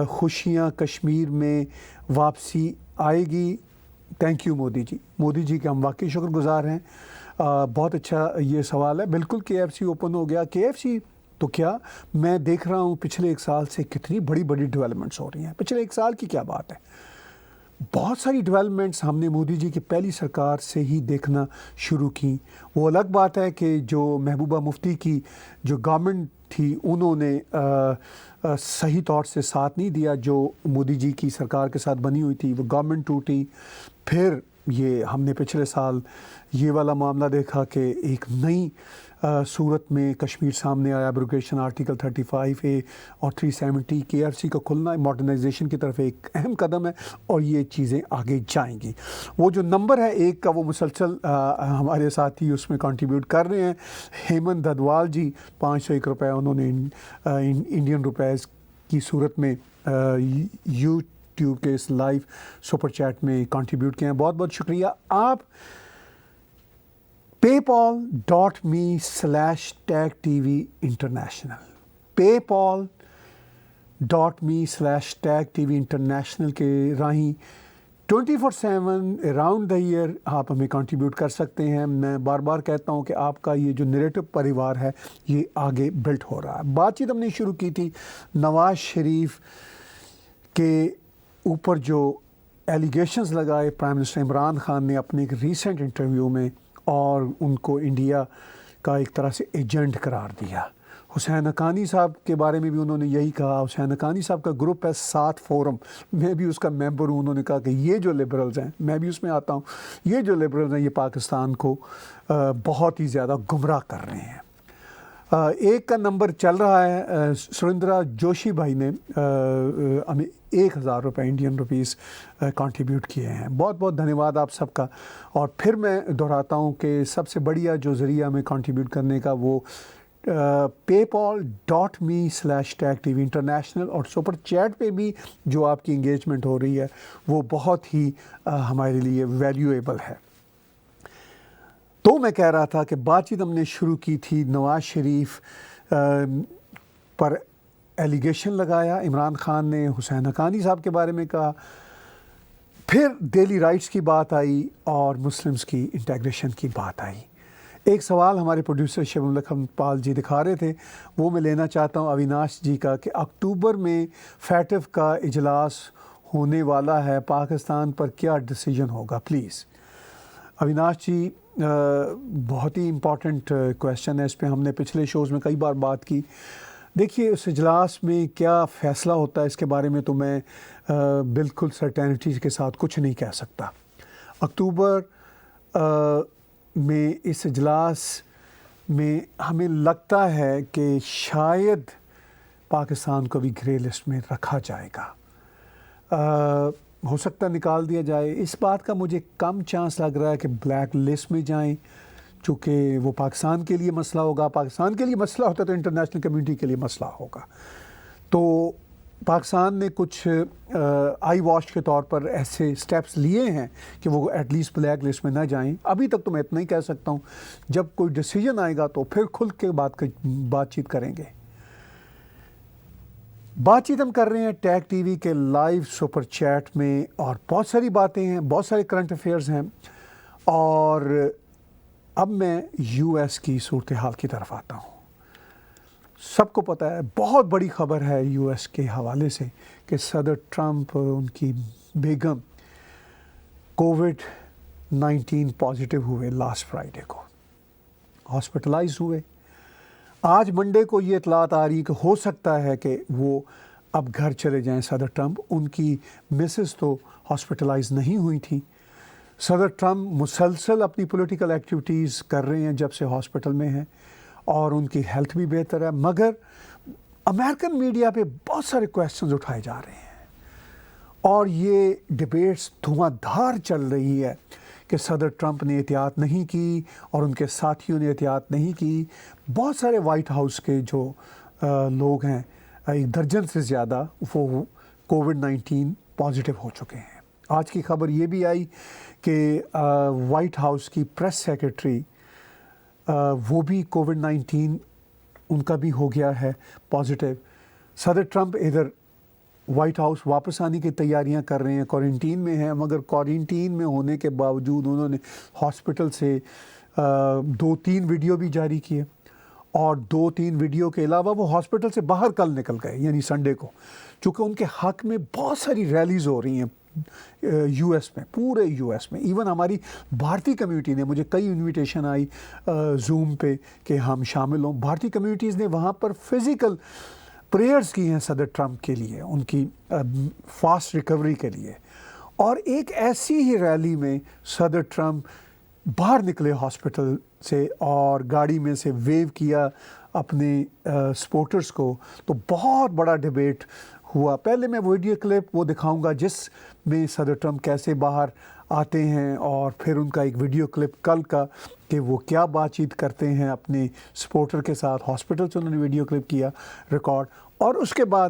خوشیاں کشمیر میں واپسی آئے گی. تھینک یو مودی جی. مودی جی کے ہم واقعی شکر گزار ہیں. بہت اچھا یہ سوال ہے. بالکل KFC اوپن ہو گیا. KFC تو کیا، میں دیکھ رہا ہوں پچھلے 1 سال سے کتنی بڑی بڑی ڈیولپمنٹس ہو رہی ہیں. پچھلے 1 سال کی کیا بات ہے، بہت ساری ڈیولپمنٹس ہم نے مودی جی کی پہلی سرکار سے ہی دیکھنا شروع کی. وہ الگ بات ہے کہ جو محبوبہ مفتی کی جو گورنمنٹ تھی انہوں نے صحیح طور سے ساتھ نہیں دیا جو مودی جی کی سرکار کے ساتھ بنی ہوئی تھی. وہ گورنمنٹ ٹوٹی. پھر یہ ہم نے پچھلے سال یہ والا معاملہ دیکھا کہ ایک نئی صورت میں کشمیر سامنے آیا. ایبروگیشن آرٹیکل 35A اور 370 KFC کا کھلنا ماڈرنائزیشن کی طرف ایک اہم قدم ہے، اور یہ چیزیں آگے جائیں گی. وہ جو نمبر ہے 1 کا وہ مسلسل ہمارے ساتھی اس میں کنٹریبیوٹ کر رہے ہیں. ہیمنت ددوال جی 501 روپے انہوں نے انڈین روپیز کی صورت میں YouTube کے اس لائیو سپر چیٹ میں کنٹریبیوٹ کیا ہیں. بہت بہت شکریہ. آپ paypal.me/TagTV International paypal.me/TagTV International کے راہیں 24/7 اراؤنڈ دا ایئر آپ ہمیں کنٹریبیوٹ کر سکتے ہیں. میں بار بار کہتا ہوں کہ آپ کا یہ جو نیریٹو پریوار ہے یہ آگے بلٹ ہو رہا ہے. بات چیت ہم نے شروع کی تھی نواز شریف کے اوپر جو ایلیگیشنز لگائے پرائم منسٹر عمران خان نے اپنے ایک ریسنٹ انٹرویو میں، اور ان کو انڈیا کا ایک طرح سے ایجنٹ قرار دیا. حسین حقانی صاحب کے بارے میں بھی انہوں نے یہی کہا. حسین حقانی صاحب کا گروپ ہے 7 فورم، میں بھی اس کا ممبر ہوں. انہوں نے کہا کہ یہ جو لبرلز ہیں، میں بھی اس میں آتا ہوں، یہ جو لبرلز ہیں یہ پاکستان کو بہت ہی زیادہ گمراہ کر رہے ہیں. ایک کا نمبر چل رہا ہے. سریندرا جوشی بھائی نے ہمیں 1000 روپے انڈین روپیز کنٹریبیوٹ کیے ہیں. بہت بہت دھنیہ واد آپ سب کا. اور پھر میں دہراتا ہوں کہ سب سے بڑھیا جو ذریعہ ہمیں کنٹریبیوٹ کرنے کا وہ paypal.me/TagTV International، اور سپر چیٹ پہ بھی جو آپ کی انگیجمنٹ ہو رہی ہے وہ بہت ہی ہمارے لیے ویلیویبل ہے. تو میں کہہ رہا تھا کہ بات چیت ہم نے شروع کی تھی، نواز شریف پر ایلیگیشن لگایا عمران خان نے، حسین حقانی صاحب کے بارے میں کہا، پھر ڈیلی رائٹس کی بات آئی اور مسلمز کی انٹیگریشن کی بات آئی. ایک سوال ہمارے پروڈیوسر شیب الکھم پال جی دکھا رہے تھے، وہ میں لینا چاہتا ہوں اویناش جی کا، کہ اکتوبر میں فیٹو کا اجلاس ہونے والا ہے، پاکستان پر کیا ڈیسیجن ہوگا. پلیز اویناش جی، بہت ہی امپورٹنٹ کویشچن ہے. اس پہ ہم نے پچھلے شوز میں کئی بار بات کی. دیکھیے اس اجلاس میں کیا فیصلہ ہوتا ہے اس کے بارے میں تو میں بالکل سرٹینٹی کے ساتھ کچھ نہیں کہہ سکتا. اکتوبر میں اس اجلاس میں ہمیں لگتا ہے کہ شاید پاکستان کو بھی گرے لسٹ میں رکھا جائے گا. ہو سکتا ہے نکال دیا جائے. اس بات کا مجھے کم چانس لگ رہا ہے کہ بلیک لسٹ میں جائیں، چونکہ وہ پاکستان کے لیے مسئلہ ہوگا. پاکستان کے لیے مسئلہ ہوتا ہے تو انٹرنیشنل کمیونٹی کے لیے مسئلہ ہوگا. تو پاکستان نے کچھ آئی واش کے طور پر ایسے سٹیپس لیے ہیں کہ وہ ایٹ لیسٹ بلیک لسٹ میں نہ جائیں. ابھی تک تو میں اتنا ہی کہہ سکتا ہوں، جب کوئی ڈیسیجن آئے گا تو پھر کھل کے بات چیت کریں گے. بات چیت ہم کر رہے ہیں ٹیگ ٹی وی کے لائیو سپر چیٹ میں، اور بہت ساری باتیں ہیں، بہت سارے کرنٹ افیئرز ہیں، اور اب میں یو ایس کی صورتحال کی طرف آتا ہوں۔ سب کو پتہ ہے، بہت بڑی خبر ہے یو ایس کے حوالے سے کہ صدر ٹرمپ، ان کی بیگم کووڈ-19 پازیٹیو ہوئے لاسٹ فرائیڈے کو، ہاسپٹلائز ہوئے۔ آج منڈے کو یہ اطلاعات آ رہی کہ ہو سکتا ہے کہ وہ اب گھر چلے جائیں صدر ٹرمپ۔ ان کی مسز تو ہاسپٹلائز نہیں ہوئی تھیں۔ صدر ٹرمپ مسلسل اپنی پولیٹیکل ایکٹیویٹیز کر رہے ہیں جب سے ہاسپٹل میں ہیں، اور ان کی ہیلتھ بھی بہتر ہے، مگر امریکن میڈیا پہ بہت سارے کویسچنز اٹھائے جا رہے ہیں، اور یہ ڈبیٹس دھواں دھار چل رہی ہے کہ صدر ٹرمپ نے احتیاط نہیں کی اور ان کے ساتھیوں نے احتیاط نہیں کی۔ بہت سارے وائٹ ہاؤس کے جو لوگ ہیں، 1 درجن سے زیادہ، وہ کووڈ-19 پازیٹیو ہو چکے ہیں۔ آج کی خبر یہ بھی آئی کہ وائٹ ہاؤس کی پریس سیکرٹری، وہ بھی کووڈ-19 ان کا بھی ہو گیا ہے پازیٹیو۔ صدر ٹرمپ ادھر وائٹ ہاؤس واپس آنے کی تیاریاں کر رہے ہیں، کوارنٹین میں ہیں، مگر کوارنٹین میں ہونے کے باوجود انہوں نے ہاسپٹل سے 2-3 ویڈیو بھی جاری کیے، اور 2-3 ویڈیو کے علاوہ وہ ہاسپٹل سے باہر کل نکل گئے، یعنی سنڈے کو، چونکہ ان کے حق میں بہت ساری ریلیز ہو رہی ہیں یو ایس میں، پورے یو ایس میں۔ ایون ہماری بھارتی کمیونٹی نے، مجھے کئی انویٹیشن آئی زوم پہ کہ ہم شامل ہوں، بھارتی کمیونٹیز نے وہاں پر فزیکل پریئرز کی ہیں صدر ٹرمپ کے لیے، ان کی فاسٹ ریکوری کے لیے۔ اور ایک ایسی ہی ریلی میں صدر ٹرمپ باہر نکلے ہاسپٹل سے اور گاڑی میں سے ویو کیا اپنے سپورٹرز کو، تو بہت بڑا ڈیبیٹ ہوا۔ پہلے میں ویڈیو کلپ وہ دکھاؤں گا جس میں صدر ٹرمپ کیسے باہر آتے ہیں، اور پھر ان کا ایک ویڈیو کلپ کل کا کہ وہ کیا بات چیت کرتے ہیں اپنے سپورٹر کے ساتھ، ہاسپٹل سے انہوں نے ویڈیو کلپ کیا ریکارڈ، اور اس کے بعد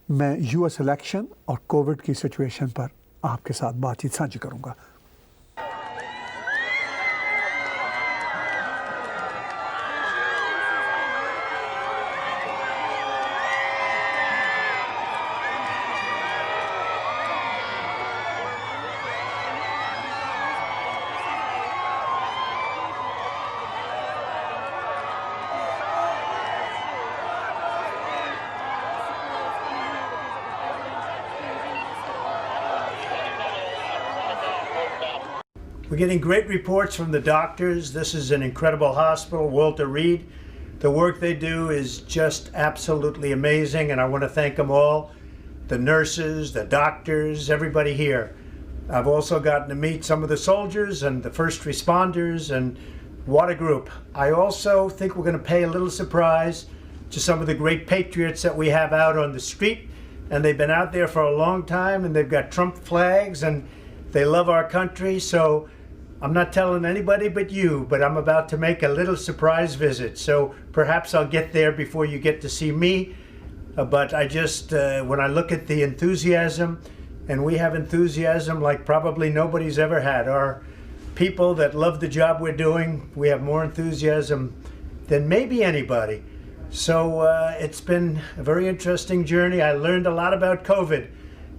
میں یو ایس الیکشن اور کووڈ کی سچویشن پر آپ کے ساتھ بات چیت سانجھی کروں گا۔ We're getting great reports from the doctors. This is an incredible hospital, Walter Reed. The work they do is just absolutely amazing, and I want to thank them all, the nurses, the doctors, everybody here. I've also gotten to meet some of the soldiers and the first responders, and what a group. I also think we're going to pay a little surprise to some of the great patriots that we have out on the street, and they've been out there for a long time, and they've got Trump flags, and they love our country. So I'm not telling anybody but you, but I'm about to make a little surprise visit. So perhaps I'll get there before you get to see me. But I just, when I look at the enthusiasm, and we have enthusiasm like probably nobody's ever had. Our people that love the job we're doing, we have more enthusiasm than maybe anybody. So it's been a very interesting journey. I learned a lot about COVID.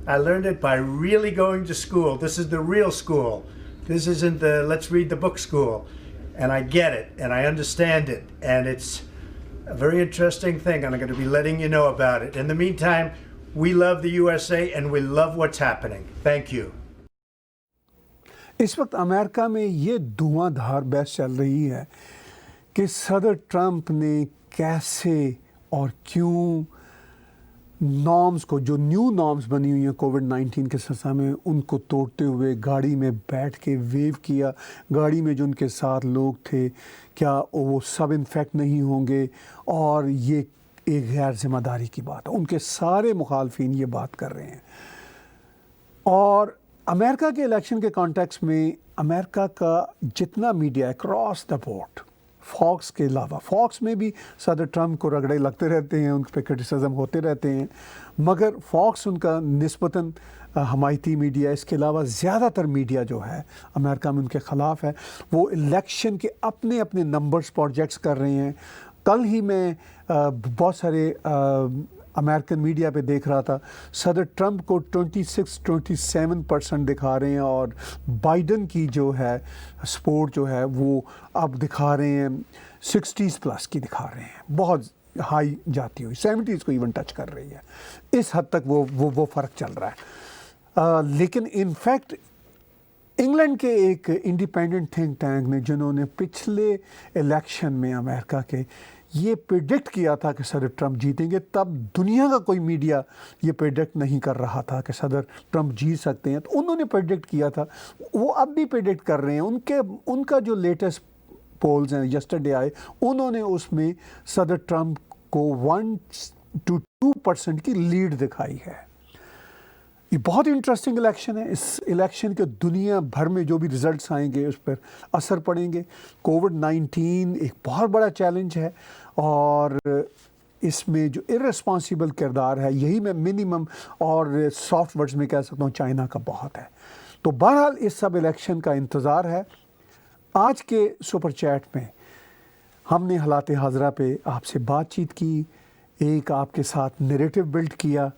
I learned it by really going to school. This is the real school. This isn't the let's read the book school. And I get it, and I understand it, and it's a very interesting thing, and I'm going to be letting you know about it. In the meantime, we love the USA, and we love what's happening. Thank you. اس وقت امریکہ میں یہ دھواں دھار بحث چل رہی ہے کہ صدر ٹرمپ نے کیسے اور کیوں نارمز کو، جو نیو نارمز بنی ہوئی ہیں کووڈ-19 کے سلسلے میں، ان کو توڑتے ہوئے گاڑی میں بیٹھ کے ویو کیا۔ گاڑی میں جو ان کے ساتھ لوگ تھے، کیا وہ سب انفیکٹ نہیں ہوں گے؟ اور یہ ایک غیر ذمہ داری کی بات ہے۔ ان کے سارے مخالفین یہ بات کر رہے ہیں۔ اور امریکہ کے الیکشن کے کانٹیکس میں امریکہ کا جتنا media across the board, Fox کے علاوہ، فاکس میں بھی صدر ٹرمپ کو رگڑے لگتے رہتے ہیں، ان پہ کرٹیسزم ہوتے رہتے ہیں، مگر فاکس ان کا نسبتاً حمایتی میڈیا، اس کے علاوہ زیادہ تر میڈیا جو ہے امریکہ میں ان کے خلاف ہے۔ وہ الیکشن کے اپنے اپنے نمبرز پروجیکٹس کر رہے ہیں۔ کل ہی میں بہت سارے امریکن میڈیا پہ دیکھ رہا تھا صدر ٹرمپ کو 26-27% دکھا رہے ہیں اور بائیڈن کی جو ہے سپورٹ جو ہے وہ اب دکھا رہے ہیں 60+ کی دکھا رہے ہیں، بہت ہائی جاتی ہوئی 70s کو ایون ٹچ کر رہی ہے. اس حد تک وہ فرق چل رہا ہے. لیکن ان فیکٹ انگلینڈ کے ایک انڈیپینڈنٹ تھنک ٹینک نے جنہوں نے پچھلے الیکشن میں امریکہ کے یہ پریڈکٹ کیا تھا کہ صدر ٹرمپ جیتیں گے، تب دنیا کا کوئی میڈیا یہ پریڈکٹ نہیں کر رہا تھا کہ صدر ٹرمپ جیت سکتے ہیں، تو انہوں نے پریڈکٹ کیا تھا، وہ اب بھی پریڈکٹ کر رہے ہیں. ان کا جو لیٹسٹ پولز ہیں یسٹرڈے آئے، انہوں نے اس میں صدر ٹرمپ کو 1-2% کی لیڈ دکھائی ہے. یہ بہت انٹرسٹنگ الیکشن ہے. اس الیکشن کے دنیا بھر میں جو بھی رزلٹس آئیں گے اس پر اثر پڑیں گے. کووڈ-19 ایک بہت بڑا چیلنج ہے اور اس میں جو ارسپانسیبل کردار ہے یہی میں منیمم اور سافٹ ورڈز میں کہہ سکتا ہوں چائنا کا بہت ہے. تو بہرحال اس سب الیکشن کا انتظار ہے. آج کے سپر چیٹ میں ہم نے حالات حاضرہ پہ آپ سے بات چیت کی، ایک آپ کے ساتھ نیریٹو بلڈ کیا.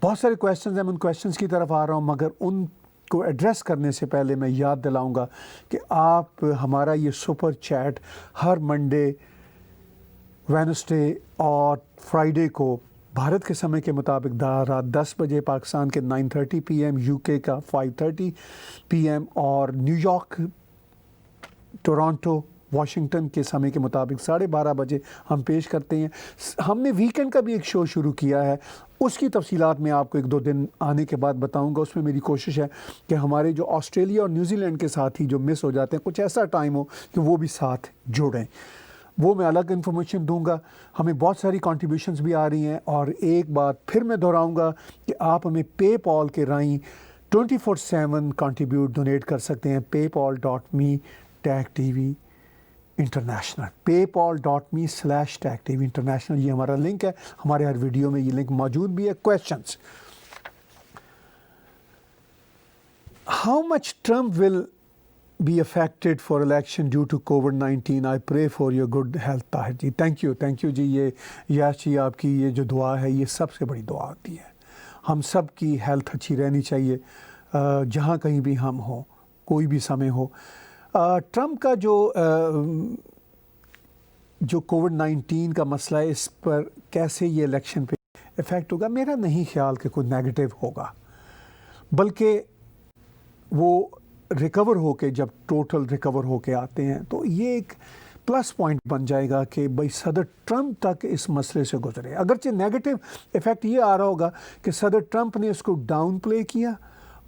بہت سارے کویشچنز ہیں، میں ان کویشچنز کی طرف آ رہا ہوں، مگر ان کو ایڈریس کرنے سے پہلے میں یاد دلاؤں گا کہ آپ ہمارا یہ سپر چیٹ ہر منڈے، وینسڈے اور فرائیڈے کو بھارت کے سمے کے مطابق رات 10 بجے، پاکستان کے 9:30 PM، UK کا 5:30 PM اور نیو یارک، ٹورانٹو، واشنگٹن کے سمے کے مطابق 12:30 بجے ہم پیش کرتے ہیں. ہم نے ویکینڈ کا بھی ایک شو شروع کیا ہے، اس کی تفصیلات میں آپ کو 1-2 دن آنے کے بعد بتاؤں گا. اس میں میری کوشش ہے کہ ہمارے جو آسٹریلیا اور نیوزی لینڈ کے ساتھی جو مس ہو جاتے ہیں کچھ ایسا ٹائم ہو کہ وہ بھی ساتھ جڑیں. وہ میں الگ انفارمیشن دوں گا. ہمیں بہت ساری کنٹریبیوشنز بھی آ رہی ہیں اور ایک بات پھر میں دہراؤں گا کہ آپ ہمیں پے پال کے رائیں 24/7 کنٹریبیوٹ ڈونیٹ کر سکتے ہیں. paypal.me/TagTV انٹرنیشنل، paypal.me/TagTV انٹرنیشنل، یہ ہمارا لنک ہے. ہمارے ہر ویڈیو میں یہ لنک موجود بھی ہے. Questions: how much Trump will be affected for election due to COVID-19? I pray for your good health. Tahir ji thank you جی. یہ یاش جی آپ کی یہ جو دعا ہے یہ سب سے بڑی دعا ہوتی ہے. ہم سب کی ہیلتھ اچھی رہنی چاہیے جہاں کہیں بھی ہم ہوں، کوئی بھی سمے ہو. ٹرمپ کا جو کووڈ-19 کا مسئلہ ہے اس پر کیسے یہ الیکشن پہ افیکٹ ہوگا، میرا نہیں خیال کہ کوئی نیگیٹو ہوگا، بلکہ وہ ریکور ہو کے جب ٹوٹل ریکور ہو کے آتے ہیں تو یہ ایک پلس پوائنٹ بن جائے گا کہ بھائی صدر ٹرمپ تک اس مسئلے سے گزرے. اگرچہ نیگیٹو ایفیکٹ یہ آ رہا ہوگا کہ صدر ٹرمپ نے اس کو ڈاؤن پلے کیا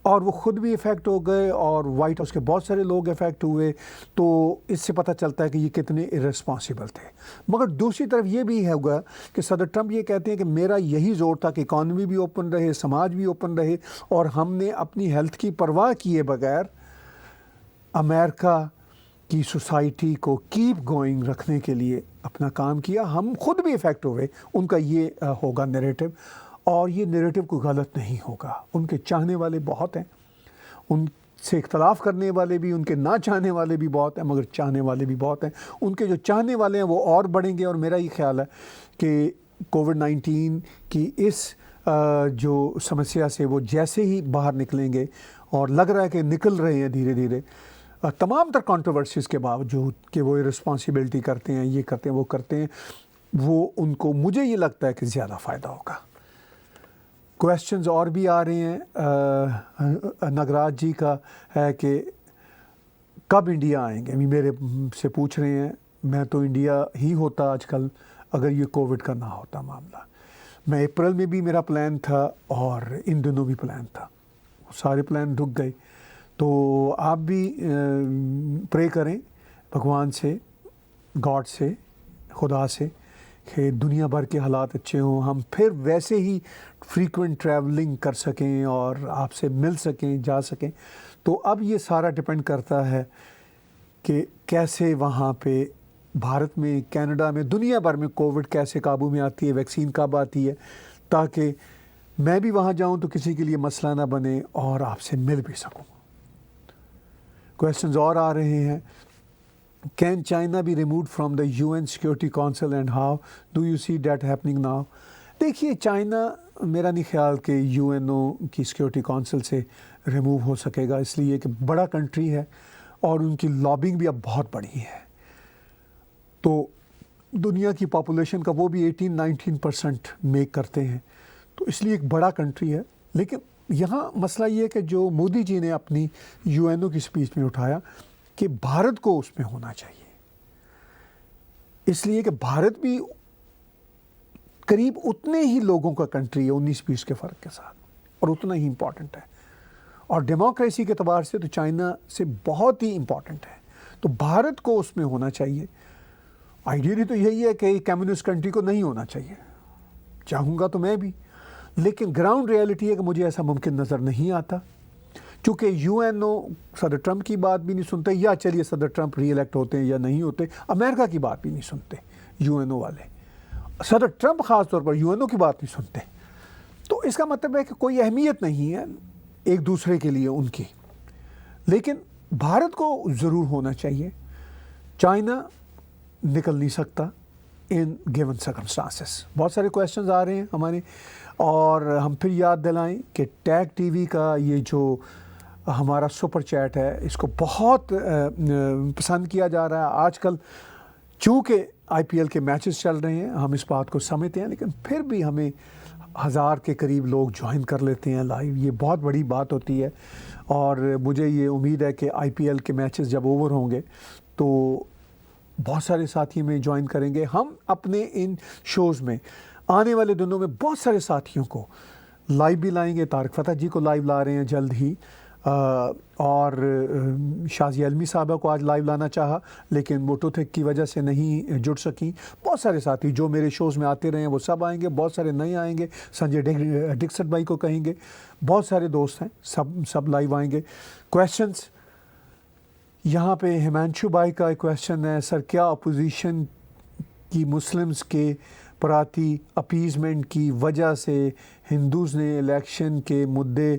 اور وہ خود بھی افیکٹ ہو گئے اور وائٹ ہاؤس کے بہت سارے لوگ افیکٹ ہوئے، تو اس سے پتہ چلتا ہے کہ یہ کتنے ارسپانسیبل تھے. مگر دوسری طرف یہ بھی ہوگا کہ صدر ٹرمپ یہ کہتے ہیں کہ میرا یہی زور تھا کہ اکانومی بھی اوپن رہے، سماج بھی اوپن رہے، اور ہم نے اپنی ہیلتھ کی پرواہ کیے بغیر امریکہ کی سوسائٹی کو کیپ گوئنگ رکھنے کے لیے اپنا کام کیا. ہم خود بھی افیکٹ ہوئے. ان کا یہ ہوگا نیریٹو، اور یہ نیریٹو کوئی غلط نہیں ہوگا. ان کے چاہنے والے بہت ہیں، ان سے اختلاف کرنے والے بھی، ان کے نہ چاہنے والے بھی بہت ہیں، مگر چاہنے والے بھی بہت ہیں. ان کے جو چاہنے والے ہیں وہ اور بڑھیں گے. اور میرا یہ خیال ہے کہ کووڈ-19 کی اس جو سمسیا سے وہ جیسے ہی باہر نکلیں گے، اور لگ رہا ہے کہ نکل رہے ہیں دھیرے دھیرے، تمام تر کنٹروورسیز کے باوجود کہ وہ رسپانسبلٹی کرتے ہیں، یہ کرتے ہیں، وہ کرتے ہیں، وہ ان کو مجھے یہ لگتا ہے کہ زیادہ فائدہ ہوگا. کویشچنز اور بھی آ رہے ہیں. نگراج جی کا ہے کہ کب انڈیا آئیں گے، میرے سے پوچھ رہے ہیں. میں تو انڈیا ہی ہوتا آج کل اگر یہ کووڈ کا نہ ہوتا معاملہ. میں اپریل میں بھی میرا پلان تھا اور ان دنوں بھی پلان تھا، سارے پلان رک گئے. تو آپ بھی پرے کریں بھگوان سے، گاڈ سے، خدا سے کہ دنیا بھر کے حالات اچھے ہوں، ہم پھر ویسے ہی فریکوینٹ ٹریولنگ کر سکیں اور آپ سے مل سکیں، جا سکیں. تو اب یہ سارا ڈپینڈ کرتا ہے کہ کیسے وہاں پہ بھارت میں، کینیڈا میں، دنیا بھر میں کووڈ کیسے قابو میں آتی ہے، ویکسین کب آتی ہے، تاکہ میں بھی وہاں جاؤں تو کسی کے لیے مسئلہ نہ بنے اور آپ سے مل بھی سکوں. کویشچنز اور آ رہے ہیں. Can China be removed from the UN Security Council and how do you see that happening now? دیکھیے چائنا میرا نہیں خیال کہ یو این او کی سیکیورٹی کونسل سے ریموو ہو سکے گا، اس لیے کہ بڑا کنٹری ہے اور ان کی لابنگ بھی اب بہت بڑی ہے. تو دنیا کی پاپولیشن کا وہ بھی 18-19% میک کرتے ہیں، تو اس لیے ایک بڑا کنٹری ہے. لیکن یہاں مسئلہ یہ ہے کہ جو مودی جی نے اپنی یو این او کی اسپیچ میں اٹھایا کہ بھارت کو اس میں ہونا چاہیے، اس لیے کہ بھارت بھی قریب اتنے ہی لوگوں کا کنٹری ہے 19-20 کے فرق کے ساتھ، اور اتنا ہی امپورٹنٹ ہے. اور ڈیموکریسی کے اعتبار سے تو چائنا سے بہت ہی امپورٹنٹ ہے، تو بھارت کو اس میں ہونا چاہیے. آئیڈیلی تو یہی ہے کہ کمیونسٹ کنٹری کو نہیں ہونا چاہیے، چاہوں گا تو میں بھی، لیکن گراؤنڈ ریئلٹی ہے کہ مجھے ایسا ممکن نظر نہیں آتا، چونکہ یو این او صدر ٹرمپ کی بات بھی نہیں سنتے، یا چلیے صدر ٹرمپ ری الیکٹ ہوتے ہیں یا نہیں ہوتے، امریکہ کی بات بھی نہیں سنتے یو این او والے، صدر ٹرمپ خاص طور پر یو این او کی بات نہیں سنتے. تو اس کا مطلب ہے کہ کوئی اہمیت نہیں ہے ایک دوسرے کے لیے ان کی، لیکن بھارت کو ضرور ہونا چاہیے. چائنا نکل نہیں سکتا ان گیون سرکمسٹانسز. بہت سارے کویشچنز آ رہے ہیں ہمارے، اور ہم پھر یاد دلائیں کہ ٹیگ ٹی وی کا یہ جو ہمارا سپر چیٹ ہے اس کو بہت پسند کیا جا رہا ہے آج کل. چونکہ آئی پی ایل کے میچز چل رہے ہیں، ہم اس بات کو سمجھتے ہیں، لیکن پھر بھی ہمیں 1000 کے قریب لوگ جوائن کر لیتے ہیں لائیو. یہ بہت بڑی بات ہوتی ہے، اور مجھے یہ امید ہے کہ آئی پی ایل کے میچز جب اوور ہوں گے تو بہت سارے ساتھی میں جوائن کریں گے. ہم اپنے ان شوز میں آنے والے دنوں میں بہت سارے ساتھیوں کو لائیو بھی لائیں گے. طارق فتح جی کو لائیو لا رہے ہیں جلد ہی، اور شازیہ علمی صاحبہ کو آج لائیو لانا چاہا لیکن وہ ٹوتھک کی وجہ سے نہیں جڑ سکیں. بہت سارے ساتھی جو میرے شوز میں آتے رہے ہیں وہ سب آئیں گے، بہت سارے نئے آئیں گے. سنجے ڈکسٹ بھائی کو کہیں گے، بہت سارے دوست ہیں، سب لائیو آئیں گے. کویشچنس یہاں پہ ہمانشو بھائی کا ایک کویشچن ہے، سر کیا اپوزیشن کی مسلمز کے پراتی اپیزمنٹ کی وجہ سے ہندوز نے الیکشن کے مدعے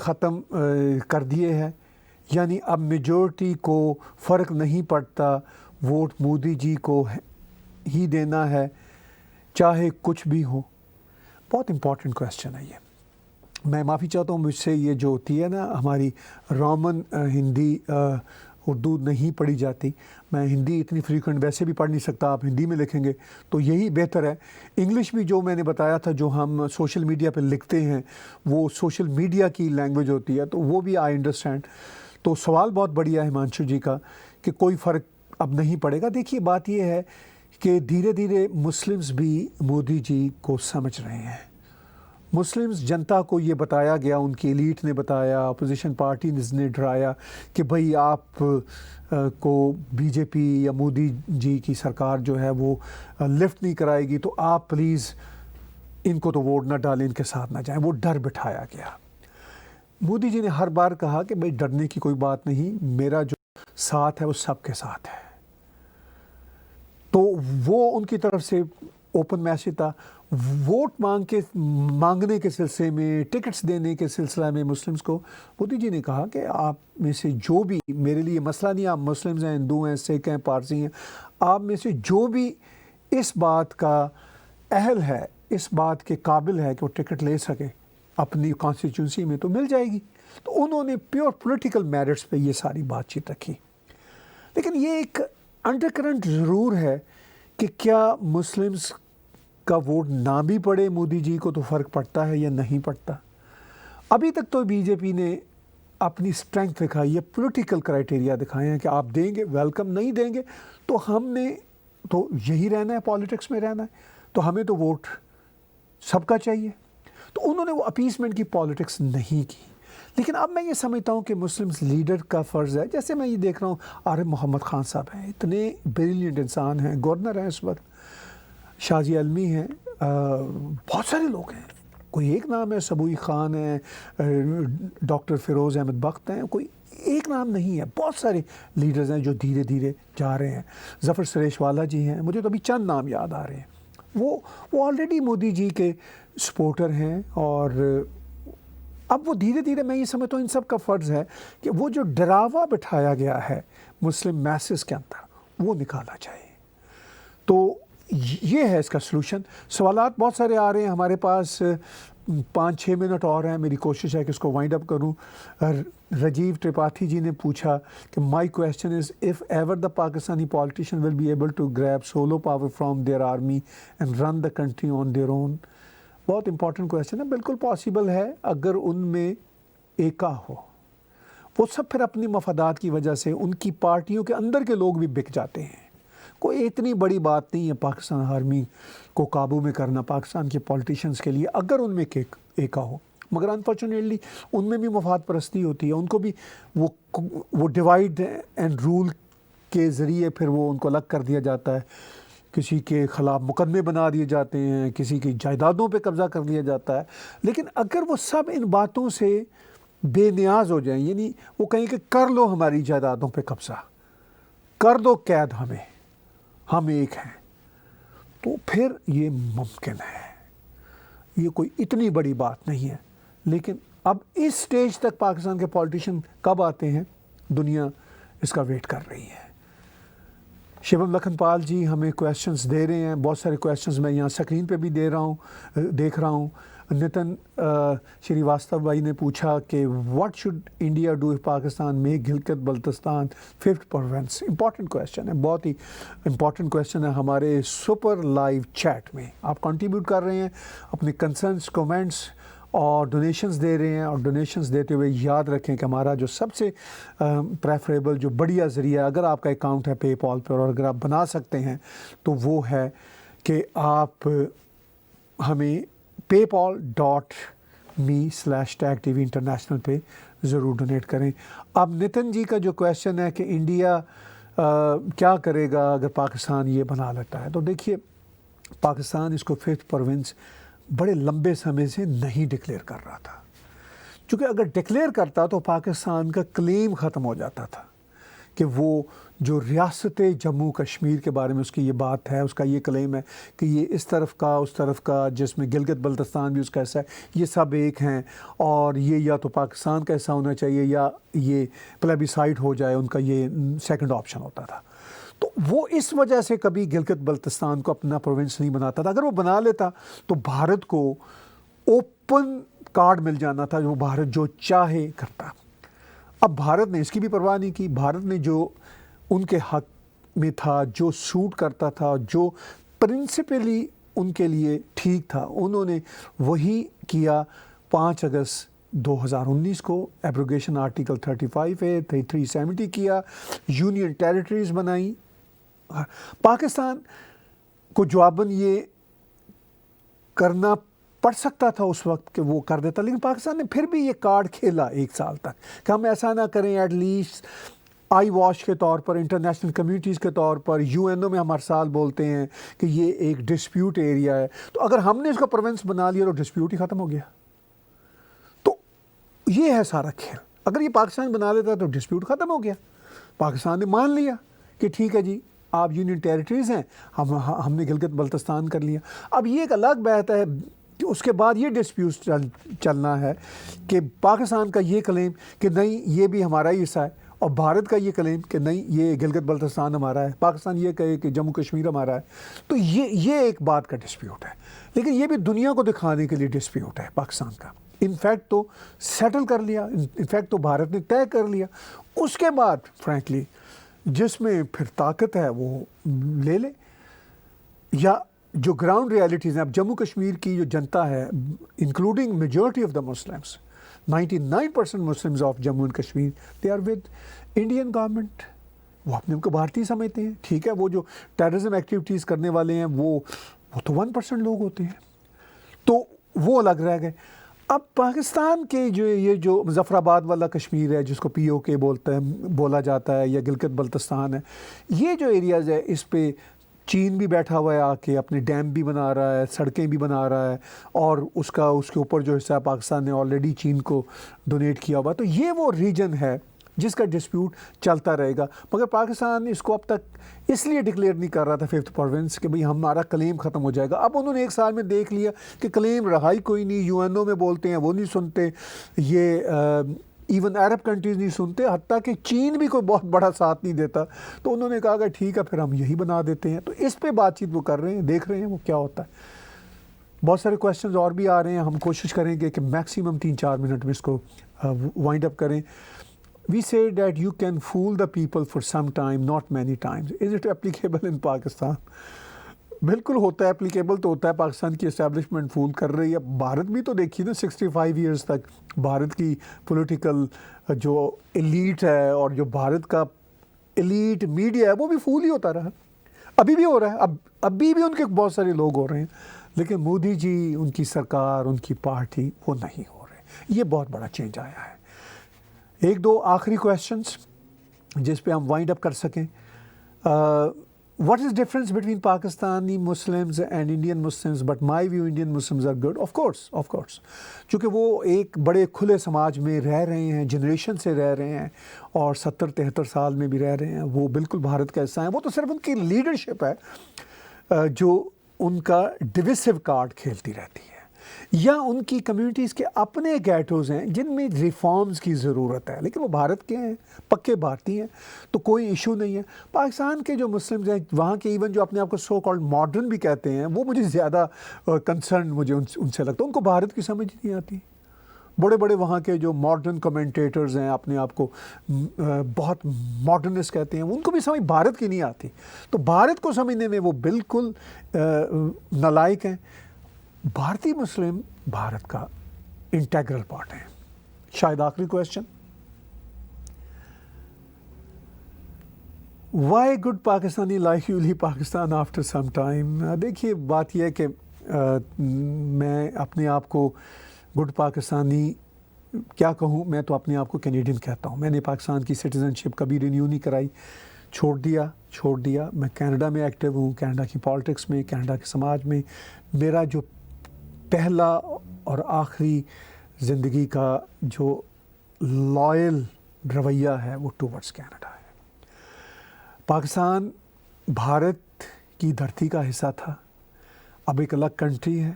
ختم کر دیے ہیں، یعنی اب میجورٹی کو فرق نہیں پڑتا، ووٹ مودی جی کو ہی دینا ہے چاہے کچھ بھی ہو؟ بہت امپورٹنٹ کویشچن ہے یہ. میں معافی چاہتا ہوں، مجھ سے یہ جو ہوتی ہے نا ہماری رومن ہندی اردو نہیں پڑھی جاتی. میں ہندی اتنی فریکوینٹ ویسے بھی پڑھ نہیں سکتا، آپ ہندی میں لکھیں گے تو یہی بہتر ہے. انگلش بھی جو میں نے بتایا تھا جو ہم سوشل میڈیا پہ لکھتے ہیں وہ سوشل میڈیا کی لینگویج ہوتی ہے، تو وہ بھی آئی انڈرسٹینڈ. تو سوال بہت بڑھیا ہے ہمانشو جی کا کہ کوئی فرق اب نہیں پڑے گا. دیکھیے بات یہ ہے کہ دھیرے دھیرے مسلمز بھی مودی جی کو سمجھ رہے ہیں. مسلمز جنتا کو یہ بتایا گیا، ان کی ایلیٹ نے بتایا، اپوزیشن پارٹی نے ڈرایا کہ بھئی آپ کو بی جے پی یا مودی جی کی سرکار جو ہے وہ لفٹ نہیں کرائے گی، تو آپ پلیز ان کو تو ووٹ نہ ڈالیں، ان کے ساتھ نہ جائیں. وہ ڈر بٹھایا گیا. مودی جی نے ہر بار کہا کہ بھئی ڈرنے کی کوئی بات نہیں، میرا جو ساتھ ہے وہ سب کے ساتھ ہے. تو وہ ان کی طرف سے اوپن میسج تھا. ووٹ مانگنے کے سلسلے میں، ٹکٹس دینے کے سلسلہ میں مسلمز کو مودی جی نے کہا کہ آپ میں سے جو بھی، میرے لیے مسئلہ نہیں آپ مسلمز ہیں، ہندو ہیں، سکھ ہیں، پارسی ہیں، آپ میں سے جو بھی اس بات کا اہل ہے، اس بات کے قابل ہے کہ وہ ٹکٹ لے سکے اپنی کانسٹیچوئنسی میں، تو مل جائے گی. تو انہوں نے پیور پولیٹیکل میرٹس پہ یہ ساری بات چیت رکھی. لیکن یہ ایک انڈر کرنٹ ضرور ہے کہ کیا مسلمز کا ووٹ نہ بھی پڑے مودی جی کو تو فرق پڑتا ہے یا نہیں پڑتا؟ ابھی تک تو بی جے پی نے اپنی اسٹرینتھ دکھائی ہے، پولیٹیکل کرائٹیریا دکھائے ہیں کہ آپ دیں گے ویلکم، نہیں دیں گے تو ہم نے تو یہی رہنا ہے، پالیٹکس میں رہنا ہے، تو ہمیں تو ووٹ سب کا چاہیے. تو انہوں نے وہ اپیسمنٹ کی پالیٹکس نہیں کی. لیکن اب میں یہ سمجھتا ہوں کہ مسلمز لیڈر کا فرض ہے، جیسے میں یہ دیکھ رہا ہوں عارف محمد خان صاحب ہیں، اتنے بریلینٹ انسان ہیں، گورنر ہیں اس وقت، شازیہ علمی ہیں، بہت سارے لوگ ہیں. کوئی ایک نام ہے، سبوئی خان ہے، ڈاکٹر فیروز احمد بخت ہیں، کوئی ایک نام نہیں ہے. بہت سارے لیڈرز ہیں جو دھیرے دھیرے جا رہے ہیں. ظفر سریش والا جی ہیں، مجھے تو ابھی چند نام یاد آ رہے ہیں. وہ آلریڈی مودی جی کے سپورٹر ہیں، اور اب وہ دھیرے دھیرے، میں یہ سمجھتا ہوں ان سب کا فرض ہے کہ وہ جو ڈراوا بٹھایا گیا ہے مسلم میسز کے اندر وہ نکالا جائے. تو یہ ہے اس کا سلوشن. سوالات بہت سارے آ رہے ہیں ہمارے پاس. 5-6 منٹ اور ہیں. میری کوشش ہے کہ اس کو وائنڈ اپ کروں. رجیو ترپاٹھی جی نے پوچھا کہ my question is if ever the Pakistani politician will be able to grab solo power from their army and run the country on their own. بہت امپورٹنٹ کویسچن ہے. بالکل پاسبل ہے اگر ان میں ایکا ہو. وہ سب پھر اپنی مفادات کی وجہ سے ان کی پارٹیوں کے اندر کے لوگ بھی بک جاتے ہیں. کوئی اتنی بڑی بات نہیں ہے پاکستان آرمی کو قابو میں کرنا پاکستان کے پولیٹیشنز کے لیے اگر ان میں ایکا ہو. مگر انفارچونیٹلی ان میں بھی مفاد پرستی ہوتی ہے. ان کو بھی وہ ڈیوائڈ اینڈ رول کے ذریعے پھر وہ ان کو الگ کر دیا جاتا ہے. کسی کے خلاف مقدمے بنا دیے جاتے ہیں, کسی کی جائیدادوں پہ قبضہ کر لیا جاتا ہے. لیکن اگر وہ سب ان باتوں سے بے نیاز ہو جائیں, یعنی وہ کہیں کہ کر لو ہماری جائیدادوں پہ قبضہ, کر دو قید ہمیں, ہم ایک ہیں, تو پھر یہ ممکن ہے. یہ کوئی اتنی بڑی بات نہیں ہے. لیکن اب اس سٹیج تک پاکستان کے پولیٹیشین کب آتے ہیں, دنیا اس کا ویٹ کر رہی ہے. شیوم لکھن پال جی ہمیں کویسچنز دے رہے ہیں. بہت سارے کویسچنز میں یہاں سکرین پہ بھی دیکھ رہا ہوں. نتن شری واستو بھائی نے پوچھا کہ what should India do if Pakistan make Gilgit Baltistan 5th province. Important question ہے, بہت ہی امپورٹنٹ کویسچن ہے. ہمارے سپر لائیو چیٹ میں آپ کنٹریبیوٹ کر رہے ہیں, اپنے کنسرنس, کومنٹس اور ڈونیشنز دے رہے ہیں. اور ڈونیشنز دیتے ہوئے یاد رکھیں کہ ہمارا جو سب سے پریفریبل جو بڑھیا ذریعہ ہے, اگر آپ کا اکاؤنٹ ہے پے پال پر اور اگر آپ بنا سکتے ہیں تو وہ ہے کہ آپ ہمیں paypal.me/tag-tv international پہ ضرور ڈونیٹ کریں. اب نتن جی کا جو کویشچن ہے کہ انڈیا کیا کرے گا اگر پاکستان یہ بنا لیتا ہے, تو دیکھیے پاکستان اس کو 5th پروونس بڑے لمبے سمے سے نہیں ڈکلیئر کر رہا تھا. چونکہ اگر ڈکلیئر کرتا تو پاکستان کا کلیم ختم ہو جاتا تھا کہ وہ جو ریاست جموں کشمیر کے بارے میں اس کی یہ بات ہے, اس کا یہ کلیم ہے کہ یہ اس طرف کا اس طرف کا, جس میں گلگت بلتستان بھی اس کا حصہ ہے, یہ سب ایک ہیں اور یہ یا تو پاکستان کا حصہ ہونا چاہیے یا یہ پلیبیسائڈ ہو جائے. ان کا یہ سیکنڈ آپشن ہوتا تھا. تو وہ اس وجہ سے کبھی گلگت بلتستان کو اپنا پروونس نہیں بناتا تھا. اگر وہ بنا لیتا تو بھارت کو اوپن کارڈ مل جانا تھا, جو بھارت جو چاہے کرتا. اب بھارت نے اس کی بھی پرواہ نہیں کی. بھارت نے جو ان کے حق میں تھا, جو سوٹ کرتا تھا, جو پرنسپلی ان کے لیے ٹھیک تھا, انہوں نے وہی کیا. 5 اگست 2019 کو ایبروگیشن آرٹیکل 35 ہے, 370 کیا, یونین ٹیریٹریز بنائی. پاکستان کو جواباً یہ کرنا پڑ سکتا تھا اس وقت کہ وہ کر دیتا, لیکن پاکستان نے پھر بھی یہ کارڈ کھیلا 1 سال تک کہ ہم ایسا نہ کریں. ایٹ لیسٹ آئی واش کے طور پر, انٹرنیشنل کمیونٹیز کے طور پر, UN میں ہم ہر سال بولتے ہیں کہ یہ ایک ڈسپیوٹ ایریا ہے, تو اگر ہم نے اس کو پروونس بنا لیا تو ڈسپیوٹ ہی ختم ہو گیا. تو یہ ہے سارا کھیل. اگر یہ پاکستان بنا لیتا تو ڈسپیوٹ ختم ہو گیا. پاکستان نے مان لیا کہ ٹھیک ہے جی آپ یونین ٹیریٹریز ہیں, ہم نے گلگت بلتستان کر لیا. اب یہ ایک الگ بات ہے کہ اس کے بعد یہ ڈسپیوٹ چلنا ہے کہ پاکستان کا یہ کلیم کہ نہیں یہ بھی ہمارا ہی حصہ ہے, اور بھارت کا یہ کلیم کہ نہیں یہ گلگت بلتستان ہمارا ہے, پاکستان یہ کہے کہ جموں کشمیر ہمارا ہے. تو یہ ایک بات کا ڈسپیوٹ ہے, لیکن یہ بھی دنیا کو دکھانے کے لیے ڈسپیوٹ ہے پاکستان کا. انفیکٹ تو سیٹل کر لیا, انفیکٹ تو بھارت نے طے کر لیا. اس کے بعد فرینکلی جس میں پھر طاقت ہے وہ لے لے, یا جو گراؤنڈ ریالٹیز ہیں. اب جموں کشمیر کی جو جنتا ہے, including majority of the Muslims, 99% Muslims of Jammu and Kashmir, they are with Indian government. وہ اپنے کو بھارتی سمجھتے ہیں. ٹھیک ہے, وہ جو ٹیررزم ایکٹیویٹیز کرنے والے ہیں وہ تو 1% لوگ ہوتے ہیں, تو وہ الگ رہ گئے. اب پاکستان کے یہ جو مظفر آباد والا کشمیر ہے جس کو POK بولا جاتا ہے, یا گلگت بلتستان ہے, یہ جو ایریاز ہے اس پہ چین بھی بیٹھا ہوا ہے آ کے, اپنے ڈیم بھی بنا رہا ہے, سڑکیں بھی بنا رہا ہے, اور اس کے اوپر جو حصہ پاکستان نے آلریڈی چین کو ڈونیٹ کیا ہوا. تو یہ وہ ریجن ہے جس کا ڈسپیوٹ چلتا رہے گا. مگر پاکستان اس کو اب تک اس لیے ڈکلیئر نہیں کر رہا تھا 5th پروونس کہ بھئی ہمارا کلیم ختم ہو جائے گا. اب انہوں نے 1 سال میں دیکھ لیا کہ کلیم رہا ہی کوئی نہیں. UN میں بولتے ہیں وہ نہیں سنتے, یہ ایون عرب کنٹریز نہیں سنتے, حتیٰ کہ چین بھی کوئی بہت بڑا ساتھ نہیں دیتا. تو انہوں نے کہا کہ ٹھیک ہے پھر ہم یہی بنا دیتے ہیں. تو اس پہ بات چیت وہ کر رہے ہیں, دیکھ رہے ہیں وہ کیا ہوتا ہے. بہت سارے کویشچنز اور بھی آ رہے ہیں, ہم کوشش کریں گے کہ میکسیمم 3-4 منٹ میں اس کو وائنڈ اپ کریں. We say that you can fool the people for some time, not many times. Is it applicable in Pakistan? بالکل ہوتا ہے, اپلیکیبل تو ہوتا ہے. پاکستان کی اسٹیبلشمنٹ فول کر رہی ہے. بھارت بھی تو دیکھیے نا 65 ایئرس تک بھارت کی پولیٹیکل جو ایلیٹ ہے اور جو بھارت کا ایلیٹ میڈیا ہے وہ بھی فول ہی ہوتا رہا. ابھی بھی ہو رہا ہے, ابھی بھی ان کے بہت سارے لوگ ہو رہے ہیں, لیکن مودی جی, ان کی سرکار, ان کی پارٹی وہ نہیں ہو رہے. یہ بہت بڑا چینج آیا ہے. 1-2 آخری کویشچنس جس پہ ہم وائنڈ اپ کر سکیں. What is difference between Pakistani Muslims and Indian Muslims? But my view, Indian Muslims are good. Of course. چونکہ وہ ایک بڑے کھلے سماج میں رہ رہے ہیں, جنریشن سے رہ رہے ہیں, اور 70-73 سال میں بھی رہ رہے ہیں. وہ بالکل بھارت کا حصہ ہیں. وہ تو صرف ان کی لیڈرشپ ہے جو ان کا ڈویسو کارڈ کھیلتی رہتی ہے, یا ان کی کمیونٹیز کے اپنے گیٹوز ہیں جن میں ریفارمز کی ضرورت ہے, لیکن وہ بھارت کے ہیں, پکے بھارتی ہیں, تو کوئی ایشو نہیں ہے. پاکستان کے جو مسلمز ہیں وہاں کے, ایون جو اپنے آپ کو سو کالڈ ماڈرن بھی کہتے ہیں, وہ مجھے زیادہ کنسرن مجھے ان سے لگتا ہے. ان کو بھارت کی سمجھ نہیں آتی. بڑے بڑے وہاں کے جو ماڈرن کمنٹیٹرز ہیں, اپنے آپ کو بہت ماڈرنسٹ کہتے ہیں, ان کو بھی سمجھ بھارت کی نہیں آتی. تو بھارت کو سمجھنے میں وہ بالکل نالائق ہیں. بھارتی مسلم بھارت کا انٹیگرل پارٹ ہے. شاید آخری question, why did Pakistani like you leave Pakistan after some time. دیکھیے بات یہ ہے کہ میں اپنے آپ کو گڈ پاکستانی کیا کہوں, میں تو اپنے آپ کو کینیڈین کہتا ہوں. میں نے پاکستان کی سٹیزن شپ کبھی رینیو نہیں کرائی, چھوڑ دیا. میں کینیڈا میں ایکٹیو ہوں, کینیڈا کی پالیٹکس میں, کینیڈا کے سماج میں. میرا جو پہلا اور آخری زندگی کا جو لائل رویہ ہے وہ ٹورڈز کینیڈا ہے. پاکستان بھارت کی دھرتی کا حصہ تھا, اب ایک الگ کنٹری ہے.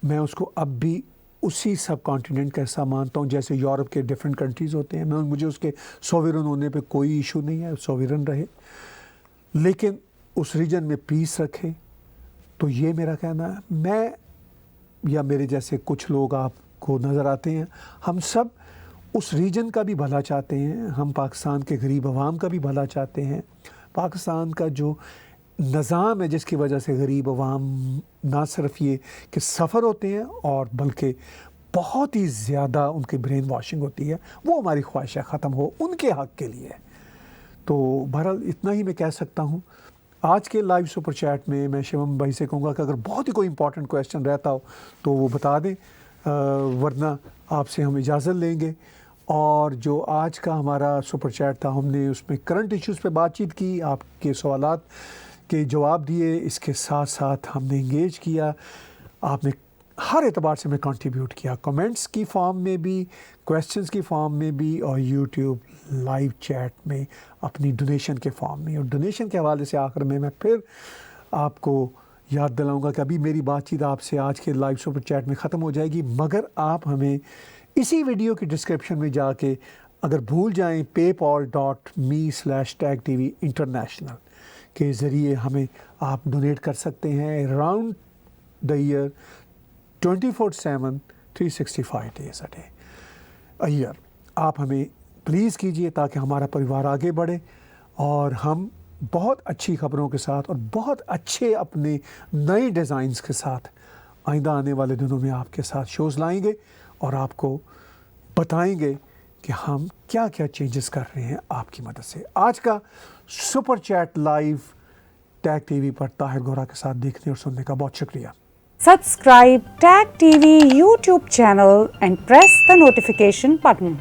میں اس کو اب بھی اسی سب کانٹیننٹ کا حصہ مانتا ہوں جیسے یورپ کے ڈفرینٹ کنٹریز ہوتے ہیں. مجھے اس کے سوورن ہونے پہ کوئی ایشو نہیں ہے, سوورن رہے, لیکن اس ریجن میں پیس رکھے. تو یہ میرا کہنا ہے. میں یا میرے جیسے کچھ لوگ آپ کو نظر آتے ہیں, ہم سب اس ریجن کا بھی بھلا چاہتے ہیں, ہم پاکستان کے غریب عوام کا بھی بھلا چاہتے ہیں. پاکستان کا جو نظام ہے جس کی وجہ سے غریب عوام نہ صرف یہ کہ سفر ہوتے ہیں اور بلکہ بہت ہی زیادہ ان کی برین واشنگ ہوتی ہے, وہ ہماری خواہش ہے ختم ہو ان کے حق کے لیے. تو بہرحال اتنا ہی میں کہہ سکتا ہوں. آج کے لائیو سپر چیٹ میں میں شیوم بھائی سے کہوں گا کہ اگر بہت ہی کوئی امپورٹنٹ کویشچن رہتا ہو تو وہ بتا دیں, ورنہ آپ سے ہم اجازت لیں گے. اور جو آج کا ہمارا سپر چیٹ تھا, ہم نے اس میں کرنٹ ایشوز پہ بات چیت کی, آپ کے سوالات کے جواب دیے, اس کے ساتھ ساتھ ہم نے انگیج کیا. آپ نے ہر اعتبار سے میں کنٹریبیوٹ کیا, کمنٹس کی فارم میں بھی, کویشچنس کی فارم میں بھی, اور یوٹیوب لائیو چیٹ میں اپنی ڈونیشن کے فارم میں. اور ڈونیشن کے حوالے سے آخر میں پھر آپ کو یاد دلاؤں گا کہ ابھی میری بات چیت آپ سے آج کے لائیو سپر چیٹ میں ختم ہو جائے گی, مگر آپ ہمیں اسی ویڈیو کی ڈسکرپشن میں جا کے اگر بھول جائیں paypal.me/tagtv international کے ذریعے ہمیں آپ ڈونیٹ کر سکتے ہیں around the year 24/7 365 days a year. آپ ہمیں پلیز کیجئے تاکہ ہمارا پریوار آگے بڑھے اور ہم بہت اچھی خبروں کے ساتھ اور بہت اچھے اپنے نئے ڈیزائنز کے ساتھ آئندہ آنے والے دنوں میں آپ کے ساتھ شوز لائیں گے اور آپ کو بتائیں گے کہ ہم کیا کیا چینجز کر رہے ہیں آپ کی مدد سے. آج کا super chat live tag TV پر طاہر گورا کے ساتھ دیکھنے اور سننے کا بہت شکریہ. Subscribe Tag TV YouTube channel and press the notification button.